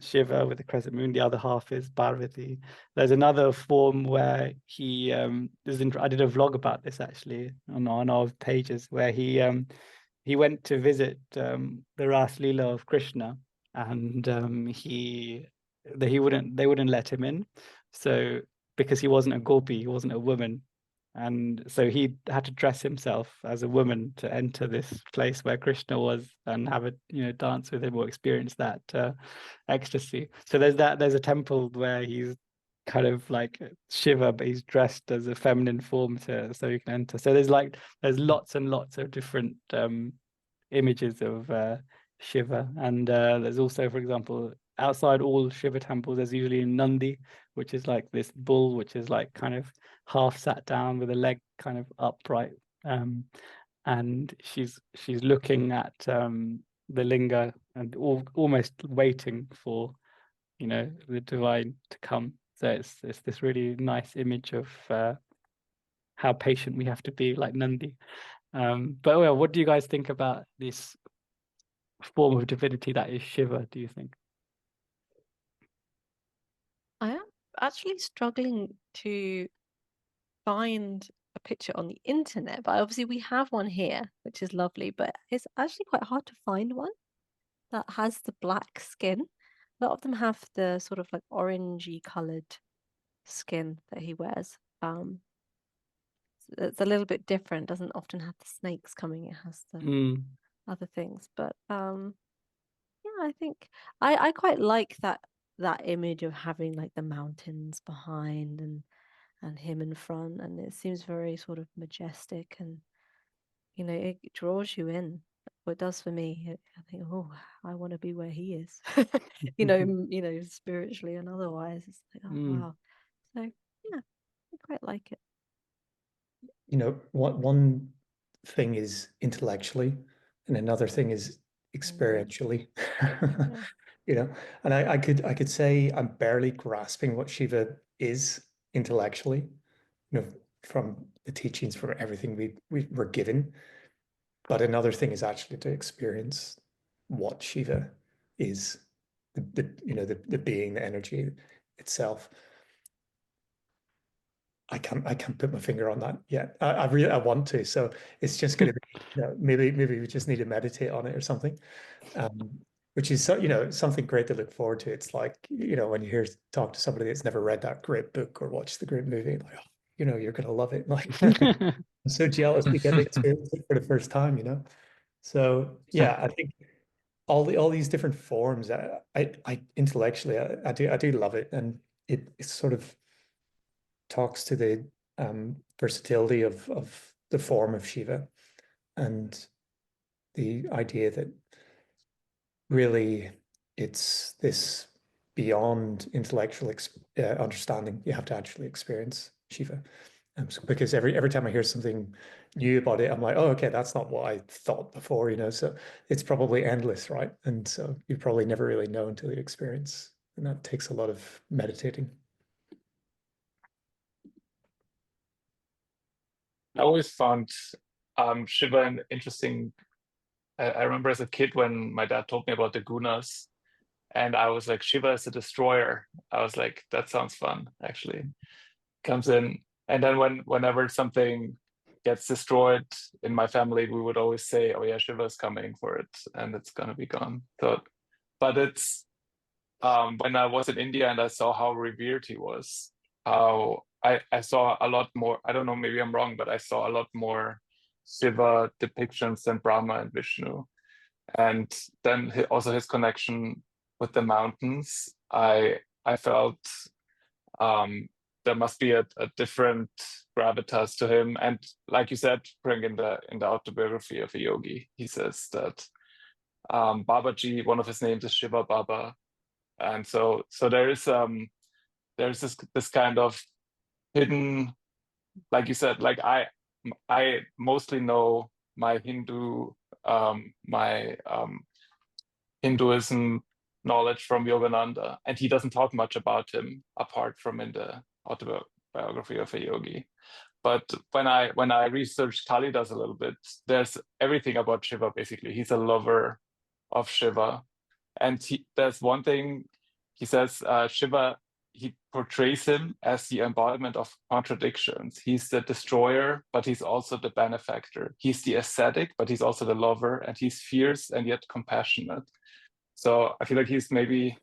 Shiva with the crescent moon, the other half is Parvati. There's another form where he I did a vlog about this actually on our pages, where he went to visit the Ras Leela of Krishna, and they wouldn't let him in, so because he wasn't a gopi, he wasn't a woman, and so he had to dress himself as a woman to enter this place where Krishna was and have a dance with him or experience that ecstasy. So there's a temple where he's kind of like Shiva, but he's dressed as a feminine form so he can enter. So there's lots and lots of different images of Shiva, and there's also, for example, outside all Shiva temples, there's usually a Nandi, which is like this bull, which is like kind of half sat down with a leg kind of upright, and she's looking at the linga and almost waiting for the divine to come. So it's this really nice image of how patient we have to be, like Nandi. But well, what do you guys think about this form of divinity that is Shiva, do you think? I am actually struggling to find a picture on the internet, but obviously we have one here, which is lovely, but it's actually quite hard to find one that has the black skin. A lot of them have the sort of like orangey colored skin that he wears. It's a little bit different, doesn't often have the snakes coming, it has the other things. But yeah, I think I quite like that image of having like the mountains behind and him in front, and it seems very sort of majestic, and it draws you in. What it does for me, I think, oh, I want to be where he is. Spiritually and otherwise, it's like, oh wow. So yeah, I quite like it. One thing is intellectually, and another thing is experientially. Yeah. And I could say I'm barely grasping what Shiva is intellectually, from the teachings, from everything we were given. But another thing is actually to experience what Shiva is, the being, the energy itself. I can't put my finger on that yet. I really want to. So it's just going to be, maybe we just need to meditate on it or something. Which is something great to look forward to. It's like, when you talk to somebody that's never read that great book or watched the great movie, like, you're gonna love it. Like, I'm so jealous you get to experience it for the first time, So yeah, I think all these different forms, I intellectually I do love it, and it sort of talks to the versatility of the form of Shiva, and the idea that really it's this beyond intellectual understanding. You have to actually experience Shiva, because every time I hear something new about it, I'm like, oh, okay, that's not what I thought before, so it's probably endless, right? And so you probably never really know until you experience, and that takes a lot of meditating. I always found Shiva an interesting. I remember as a kid when my dad told me about the gunas, and I was like, Shiva is a destroyer. I was like, that sounds fun, actually. Comes in, and then whenever something gets destroyed in my family, we would always say, oh yeah, Shiva is coming for it, and it's gonna be gone. So, but it's when I was in India and I saw how revered he was, how I saw a lot more. I don't know, maybe I'm wrong, but I saw a lot more Shiva depictions than Brahma and Vishnu. And then also his connection with the mountains. I felt there must be a different gravitas to him. And like you said, Pring, in the Autobiography of a Yogi, he says that Babaji, one of his names is Shiva Baba, and so there's this kind of hidden, like you said, like I mostly know my Hinduism knowledge from Yogananda, and he doesn't talk much about him apart from in the Autobiography of a Yogi. But when I researched Kalidas a little bit, there's everything about Shiva. Basically, he's a lover of Shiva, and there's one thing he says: Shiva. He portrays him as the embodiment of contradictions. He's the destroyer, but he's also the benefactor. He's the ascetic, but he's also the lover, and he's fierce and yet compassionate. So I feel like he's maybe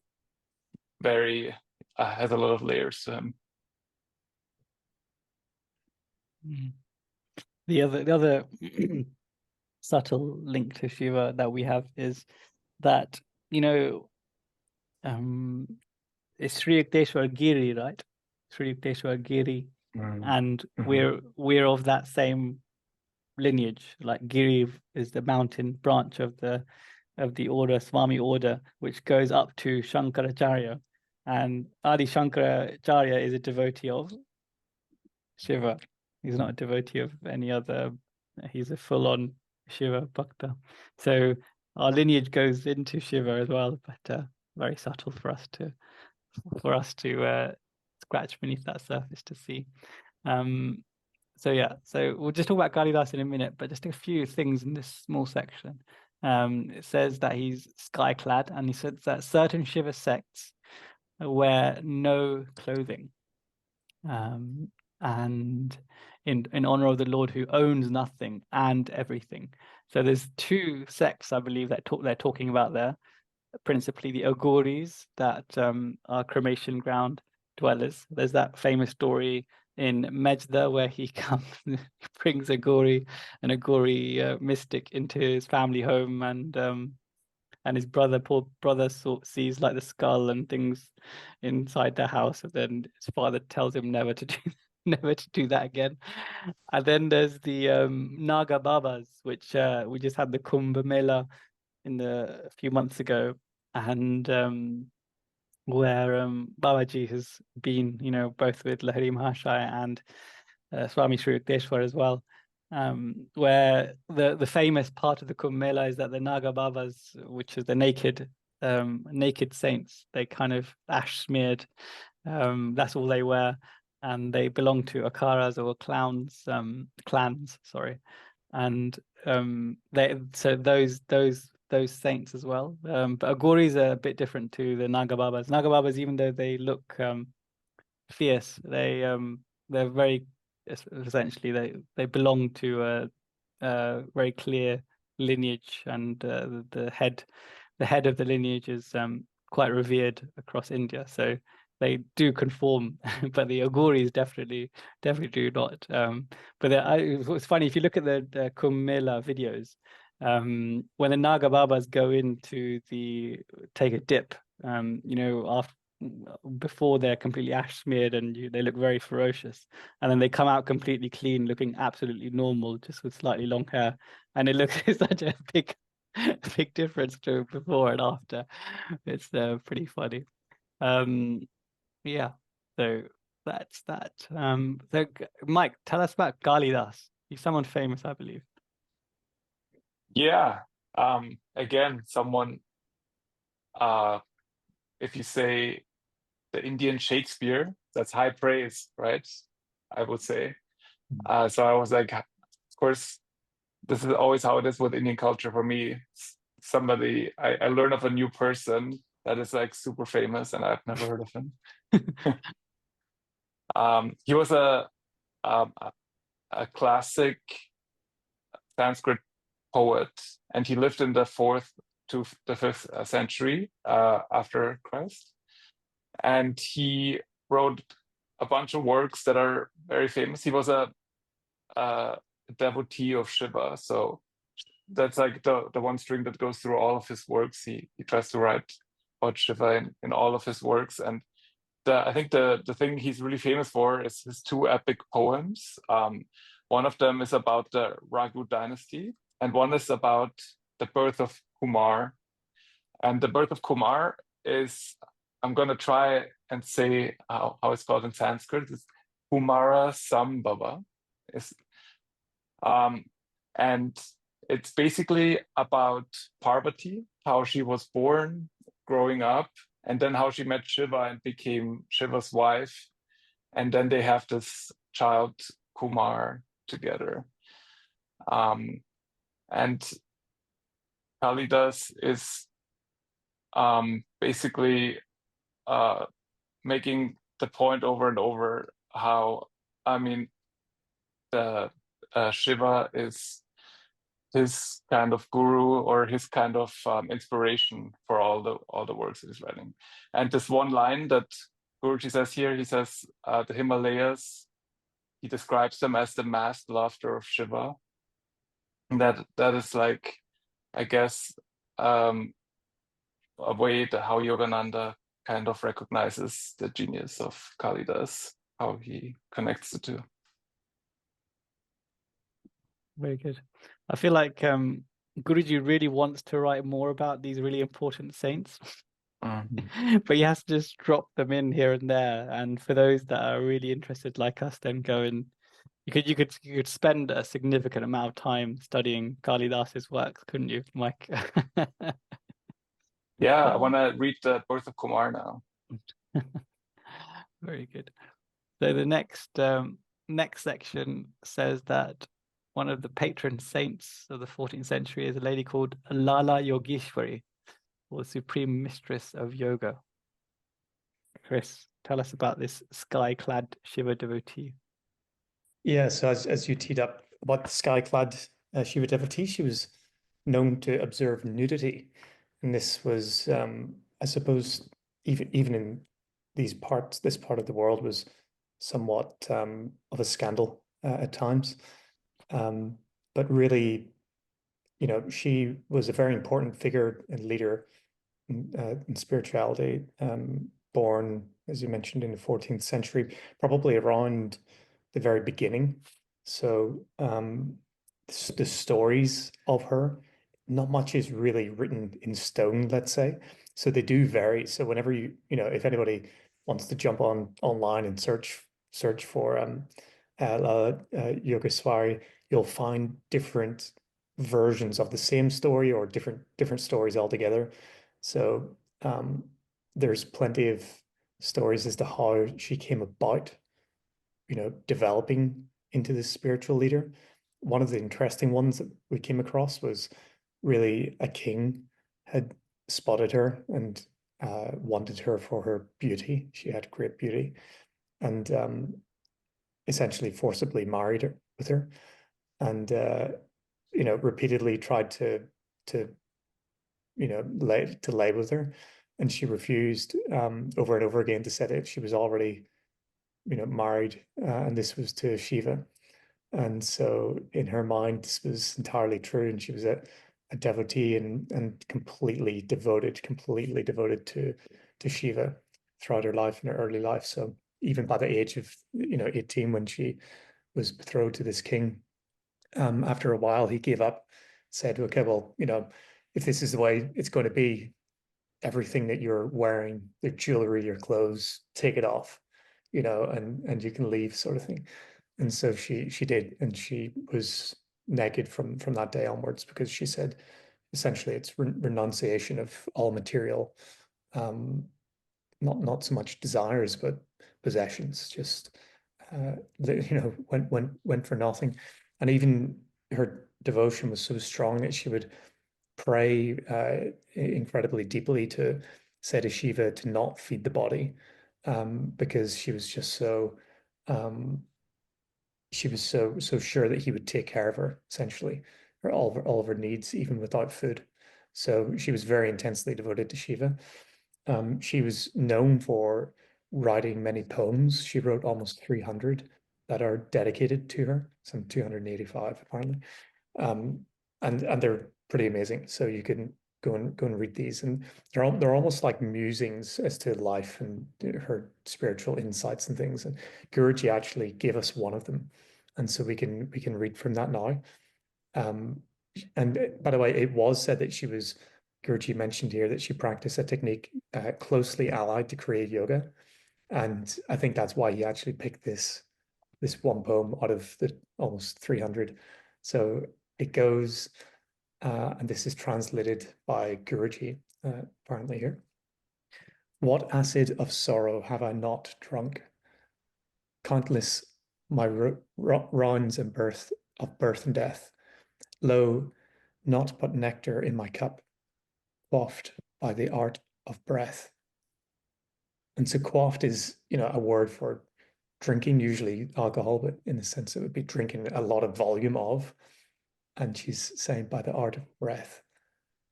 very has a lot of layers to him. The other subtle link to Shiva that we have is that, you know, it's Sri Yukteswar Giri, right? Sri Yukteswar Giri, and we're of that same lineage. Like Giri is the mountain branch of the order, Swami order, which goes up to Shankaracharya, and Adi Shankaracharya is a devotee of Shiva. He's not a devotee of any other. He's a full-on Shiva Bhakta. So our lineage goes into Shiva as well, but very subtle for us to scratch beneath that surface to see. So yeah, so we'll just talk about Kalidas in a minute, but just a few things in this small section. It says that he's sky-clad, and he says that certain Shiva sects wear no clothing, and in honor of the Lord who owns nothing and everything. So there's two sects, I believe, that they're talking about there. Principally the Aghoris, that are cremation ground dwellers. There's that famous story in Mejda where he comes, brings an Aghori mystic into his family home, and his poor brother sees like the skull and things inside their house, and then his father tells him never to do that again. And then there's the Naga Babas, which we just had the Kumbh Mela a few months ago, and where Babaji has been, you know, both with Lahiri Mahashaya and Swami Sri Yukteswar as well, where the famous part of the Kumbh Mela is that the Naga Babas, which is the naked saints, they kind of ash smeared, that's all they wear, and they belong to akaras or clans, sorry, and those saints as well. But Aghoris are a bit different to the Naga Babas. Naga Babas, even though they look fierce, they're very, essentially they belong to a very clear lineage, and the head of the lineage is quite revered across India. So they do conform, but the Aghoris definitely do not. But it's funny if you look at the Kumbh Mela videos. When the Naga Babas go into take a dip, you know, before they're completely ash smeared and they look very ferocious, and then they come out completely clean, looking absolutely normal, just with slightly long hair, and it looks such a big difference to before and after. It's pretty funny. Yeah, so that's that. So Mike, tell us about Kalidas. He's someone famous, I believe. Yeah. Again, someone, if you say the Indian Shakespeare, that's high praise, right? I would say. So I was like, of course, this is always how it is with Indian culture for me. Somebody, I learn of a new person that is like super famous, and I've never heard of him. He was a classic Sanskrit poet, and he lived in the 4th to the 5th century after Christ, and he wrote a bunch of works that are very famous. He was a devotee of Shiva, so that's like the one string that goes through all of his works. He tries to write about Shiva in all of his works, and I think the thing he's really famous for is his 2 epic poems. One of them is about the Raghu dynasty, and one is about the birth of Kumar. And the birth of Kumar is, I'm going to try and say how it's called in Sanskrit. It's Kumara Sambhava. And it's basically about Parvati, how she was born, growing up, and then how she met Shiva and became Shiva's wife. And then they have this child, Kumar together. And Kalidas is basically making the point over and over how, I mean, the Shiva is his kind of guru or his kind of inspiration for all the works that he's writing. And this one line that Guruji says here, he says the Himalayas, he describes them as the masked laughter of Shiva. And that is like, I guess, a way that how Yogananda kind of recognizes the genius of Kalidas, how he connects the two. Very good. I feel like Guruji really wants to write more about these really important saints, but he has to just drop them in here and there. And for those that are really interested, like us, then go and you could spend a significant amount of time studying Kalidas's works, couldn't you, Mike? Yeah, I want to read the Birth of Kumar now. Very good. So the next section says that one of the patron saints of the 14th century is a lady called Lalla Yogiswari, or supreme mistress of yoga. Chris, tell us about this sky-clad Shiva devotee. Yeah, so as you teed up about the sky-clad Shiva devotee, she was known to observe nudity, and this was, I suppose, even in this part of the world was somewhat of a scandal at times. But really, she was a very important figure and leader in spirituality, born, as you mentioned, in the 14th century, probably around the very beginning. So the stories of her, not much is really written in stone, let's say. So they do vary. So whenever if anybody wants to jump online and search for Lalla Yogiswari, you'll find different versions of the same story or different stories altogether. So there's plenty of stories as to how she came about, developing into this spiritual leader. One of the interesting ones that we came across was really a king had spotted her and wanted her for her beauty. She had great beauty, and essentially forcibly married her with her, and repeatedly tried to lay with her, and she refused over and over again to say that she was already married, and this was to Shiva. And so in her mind, this was entirely true, and she was a devotee and completely devoted to Shiva throughout her life, in her early life. So even by the age of 18, when she was betrothed to this king, after a while he gave up, said, okay, well, if this is the way it's going to be, everything that you're wearing, your jewelry, your clothes, take it off, and you can leave, sort of thing. And so she did, and she was naked from that day onwards, because she said essentially it's renunciation of all material, not so much desires but possessions, just went for nothing. And even her devotion was so strong that she would pray incredibly deeply to say to Shiva to not feed the body, because she was just so sure that he would take care of her, essentially, or all of her needs, even without food. So she was very intensely devoted to Shiva. She was known for writing many poems. She wrote almost 300 that are dedicated to her, some 285 apparently, and they're pretty amazing. So you can go and read these, and they're almost like musings as to life and her spiritual insights and things. And Guruji actually gave us one of them, and so we can read from that now. And by the way, it was said that Guruji mentioned here that she practiced a technique closely allied to Kriya Yoga, and I think that's why he actually picked this one poem out of the almost 300. So it goes, and this is translated by Guruji, apparently here. What acid of sorrow have I not drunk? Countless my rounds and birth and death. Lo, naught but nectar in my cup, quaffed by the art of breath. And so quaffed is, a word for drinking, usually alcohol, but in the sense it would be drinking a lot of volume of. And she's saying by the art of breath.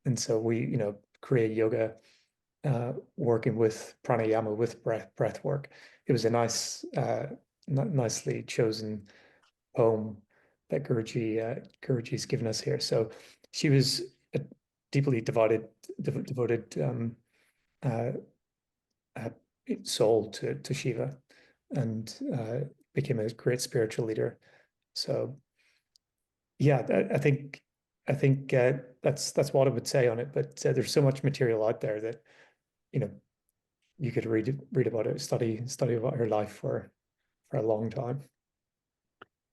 And so we, create yoga, working with pranayama, with breath work. It was a nicely chosen poem that Guruji's given us here. So she was a deeply devoted soul to Shiva, and became a great spiritual leader. So yeah, I think that's what I would say on it. But there's so much material out there that you could read about it, study about her life for a long time.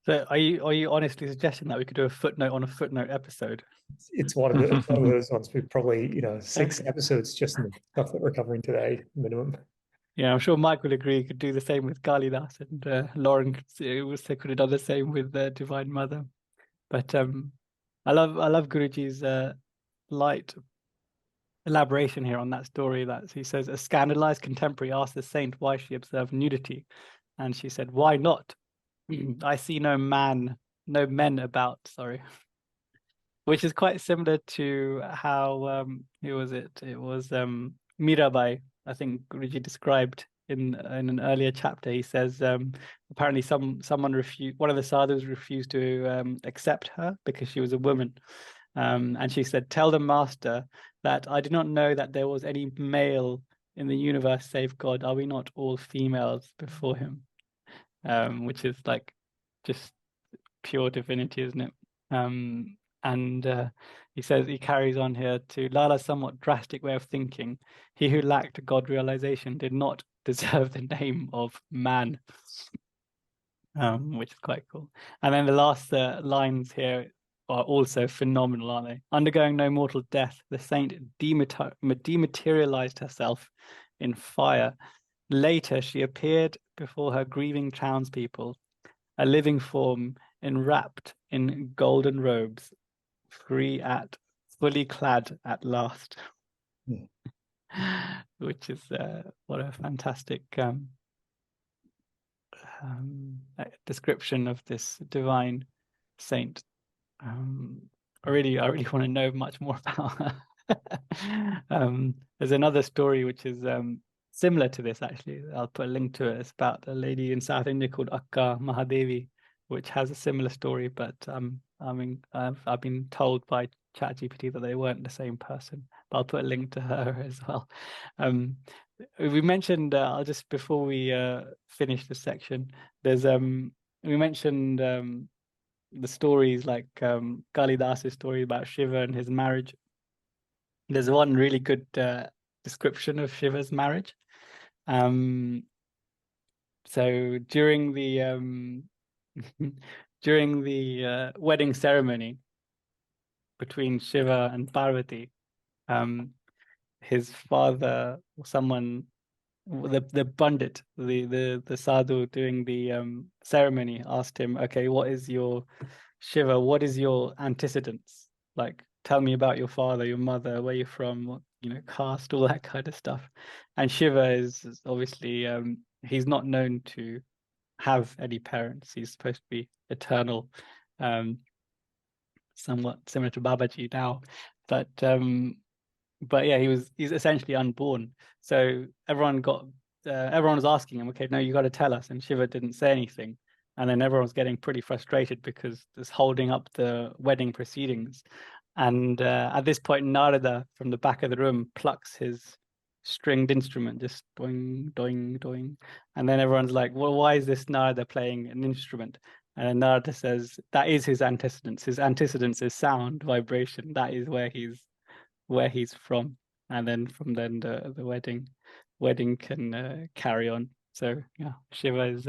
So are you honestly suggesting that we could do a footnote on a footnote episode? It's one of those ones. We probably 6 episodes just in the stuff that we're covering today, minimum. Yeah, I'm sure Mike will agree. You could do the same with Kalidas, and Lauren could have done the same with the Divine Mother. But I love Guruji's light elaboration here on that story. That he says, a scandalized contemporary asked the saint why she observed nudity, and she said, "Why not? I see no men about." Sorry, which is quite similar to how who was it? It was Mirabai. I think Guruji described in an earlier chapter. He says apparently one of the sadhus refused to accept her because she was a woman, and she said, "Tell the master that I do not know that there was any male in the universe save God. Are we not all females before him?" Which is like just pure divinity, isn't it? And he carries on here to Lala's somewhat drastic way of thinking. He who lacked God realization did not deserve the name of man, which is quite cool. And then the last lines here are also phenomenal, aren't they? Undergoing no mortal death, the saint dematerialized herself in fire. Later, she appeared before her grieving townspeople, a living form enwrapped in golden robes, fully clad at last. Which is what a fantastic description of this divine saint. I really want to know much more about her. There's another story which is similar to this, actually. I'll put a link to it. It's about a lady in South India called Akka Mahadevi, which has a similar story, but I've been told by ChatGPT that they weren't the same person. But I'll put a link to her as well. We mentioned just before we finish this section, there's we mentioned the stories like Kalidas's story about Shiva and his marriage. There's one really good description of Shiva's marriage. So during the wedding ceremony between Shiva and Parvati, his father, someone, the Pandit, the sadhu doing the ceremony, asked him, "Okay, what is your Shiva? What is your antecedents? Like, tell me about your father, your mother, where you're from, what, caste, all that kind of stuff." And Shiva is obviously he's not known to have any parents. He's supposed to be eternal, somewhat similar to Babaji now, but yeah, he's essentially unborn. So everyone was asking him, "Okay, no, you got to tell us." And Shiva didn't say anything, and then everyone was getting pretty frustrated because it's holding up the wedding proceedings. And at this point, Narada from the back of the room plucks his stringed instrument, just doing, doing, doing. And then everyone's like, "Well, why is this Narada playing an instrument?" And then Narada says, "That is his antecedents. His antecedents is sound, vibration. That is where he's from." And then from then the wedding can carry on. So yeah, Shiva is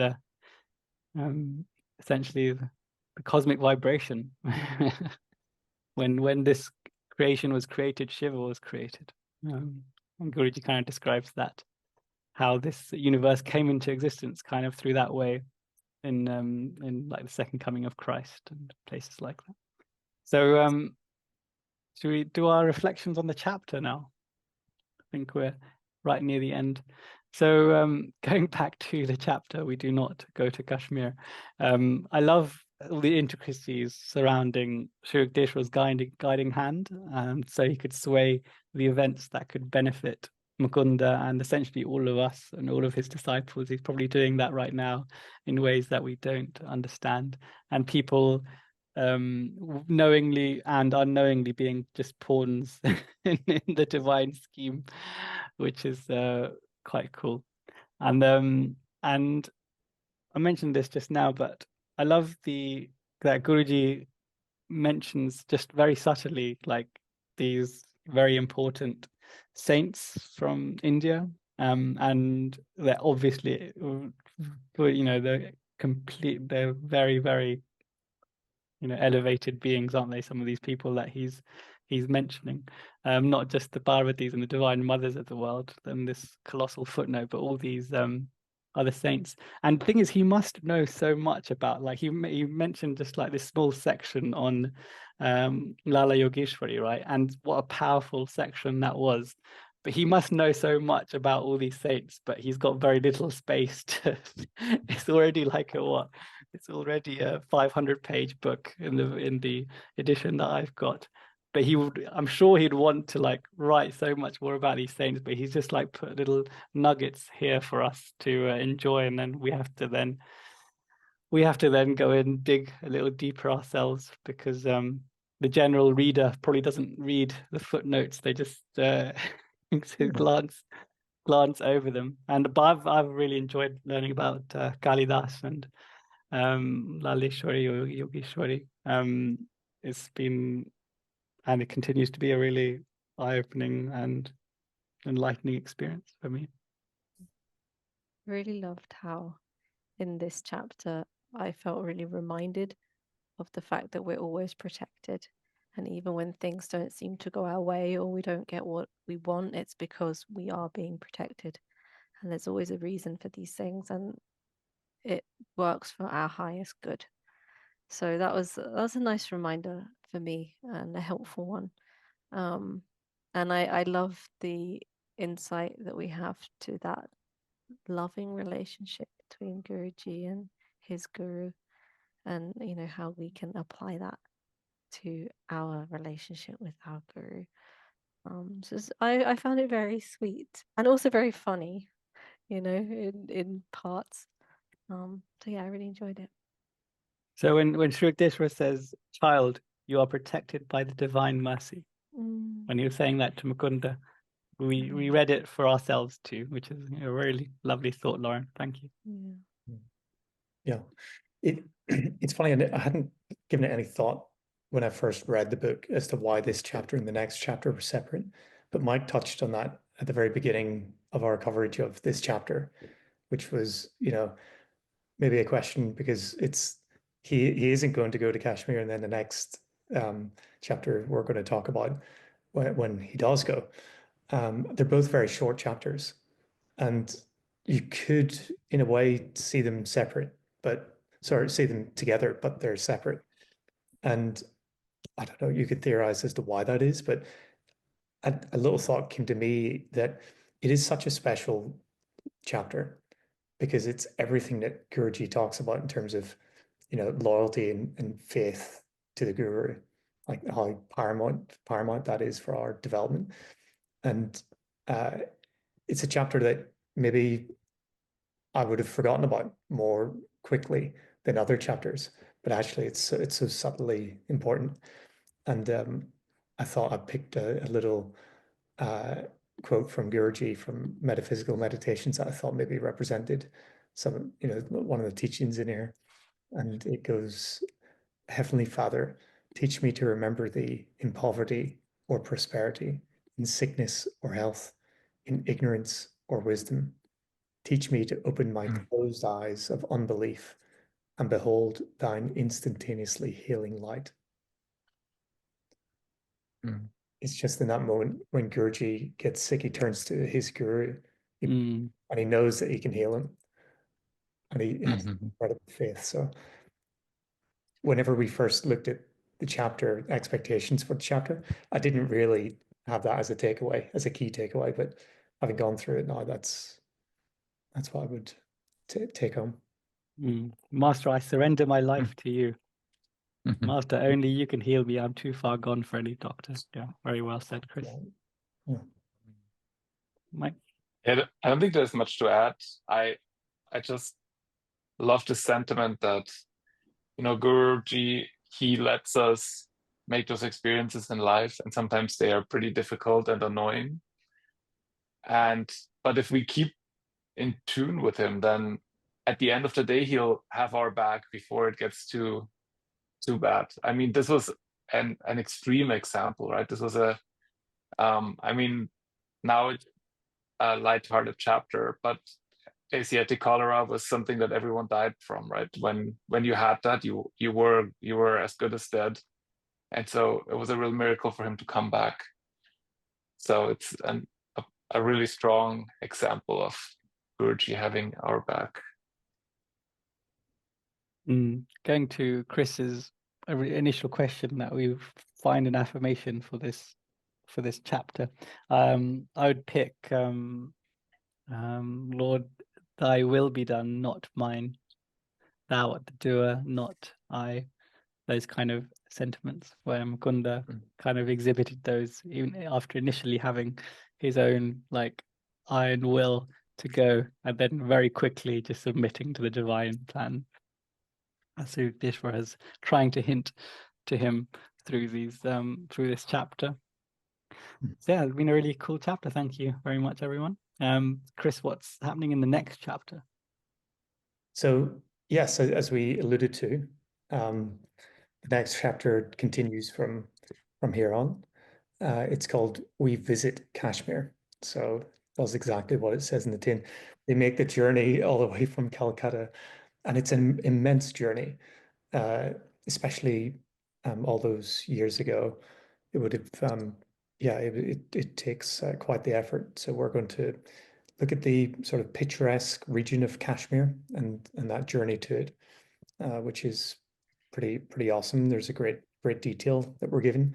essentially the cosmic vibration. When this creation was created, Shiva was created. And Guruji kind of describes that, how this universe came into existence kind of through that way. in like the second coming of Christ and places like that. So should we do our reflections on the chapter now? I think we're right near the end. So going back to the chapter, we do not go to Kashmir. I love all the intricacies surrounding Sri Yukteswar's guiding hand, so he could sway the events that could benefit Mukunda and essentially all of us and all of his disciples. He's probably doing that right now in ways that we don't understand, and people knowingly and unknowingly being just pawns in the divine scheme, which is quite cool. And I mentioned this just now, but I love that Guruji mentions just very subtly like these very important saints from India, and they're obviously, they're very, very, elevated beings, aren't they? Some of these people that he's mentioning, not just the Parvatis and the divine mothers of the world and this colossal footnote, but all these other saints. And the thing is, he must know so much about, like, he mentioned just like this small section on Lalla Yogiswari, right? And what a powerful section that was. But he must know so much about all these saints, but he's got very little space to it's already like it's already a 500-page book in the edition that I've got. But I'm sure he'd want to like write so much more about these saints, but he's just like put little nuggets here for us to enjoy, and then we have to then go and dig a little deeper ourselves, because the general reader probably doesn't read the footnotes. They just glance over them. And I've really enjoyed learning about Kalidas and Laleshwari or Yogeshwari. It's been, and it continues to be, a really eye-opening and enlightening experience for me. Really loved how in this chapter I felt really reminded of the fact that we're always protected. And even when things don't seem to go our way or we don't get what we want, it's because we are being protected. And there's always a reason for these things, and it works for our highest good. So that was a nice reminder for me and a helpful one. And I love the insight that we have to that loving relationship between Guruji and his guru, and how we can apply that to our relationship with our guru. So I found it very sweet and also very funny, in parts. So yeah, I really enjoyed it. So when Sri Yukteswar says, "Child, you are protected by the divine mercy," when he was saying that to Mukunda, we read it for ourselves too, which is a really lovely thought, Lauren. Thank you. Yeah, it's funny, and I hadn't given it any thought when I first read the book as to why this chapter and the next chapter were separate. But Mike touched on that at the very beginning of our coverage of this chapter, which was, maybe a question, because he isn't going to go to Kashmir, and then the next chapter we're going to talk about when he does go. They're both very short chapters, and you could, in a way, see them see them together, but they're separate. And I don't know, you could theorize as to why that is, but a little thought came to me that it is such a special chapter because it's everything that Guruji talks about in terms of, loyalty and faith to the Guru, like how paramount that is for our development. And it's a chapter that maybe I would have forgotten about more quickly than other chapters, but actually it's so subtly important. And I thought I picked a little quote from Guruji from Metaphysical Meditations that I thought maybe represented some, one of the teachings in here. And it goes, "Heavenly Father, teach me to remember thee in poverty or prosperity, in sickness or health, in ignorance or wisdom. Teach me to open my closed eyes of unbelief and behold thine instantaneously healing light." It's just in that moment when Guruji gets sick, he turns to his guru and he knows that he can heal him. and he has Mhm. incredible faith. So whenever we first looked at the chapter, expectations for the chapter, I didn't really have that as a takeaway, as a key takeaway, but having gone through it now, that's what I would take home. Master, I surrender my life to you. Mhm. Master, only you can heal me. I'm too far gone for any doctor. Yeah, very well said, Chris. Yeah. Mike? Yeah, I don't think there's much to add. I just love the sentiment that, Guruji, he lets us make those experiences in life, and sometimes they are pretty difficult and annoying. But if we keep in tune with him, then at the end of the day, he'll have our back before it gets too bad. I mean, this was an extreme example, right? This was now it's a lighthearted chapter, but Asiatic cholera was something that everyone died from, right? When you had that, you were as good as dead, and so it was a real miracle for him to come back. So it's a really strong example of Guruji having our back. Going to Chris's initial question that we find an affirmation for this chapter. I would pick Lord, thy will be done, not mine. Thou art the doer, not I. Those kind of sentiments where Mukunda kind of exhibited those even after initially having his own like iron will to go, and then very quickly just submitting to the divine plan. So Dishwar is trying to hint to him through these through this chapter. So yeah, it's been a really cool chapter. Thank you very much, everyone. Chris, what's happening in the next chapter? So yes, as we alluded to, the next chapter continues from here on. It's called We Visit Kashmir. So that's exactly what it says in the tin. They make the journey all the way from Calcutta, and it's an immense journey, especially all those years ago. It would have, it takes quite the effort. So we're going to look at the sort of picturesque region of Kashmir and that journey to it, which is pretty awesome. There's a great detail that we're given.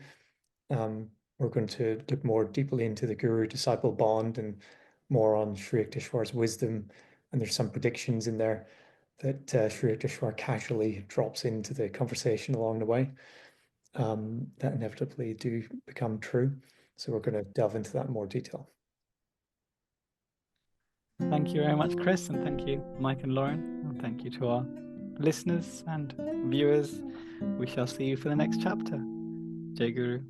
We're going to look more deeply into the guru-disciple bond and more on Sri Yukteswar's wisdom. And there's some predictions in there that Sri Yukteswar casually drops into the conversation along the way that inevitably do become true. So we're going to delve into that in more detail. Thank you very much, Chris, and thank you, Mike and Lauren, and thank you to our listeners and viewers. We shall see you for the next chapter. Jai Guru.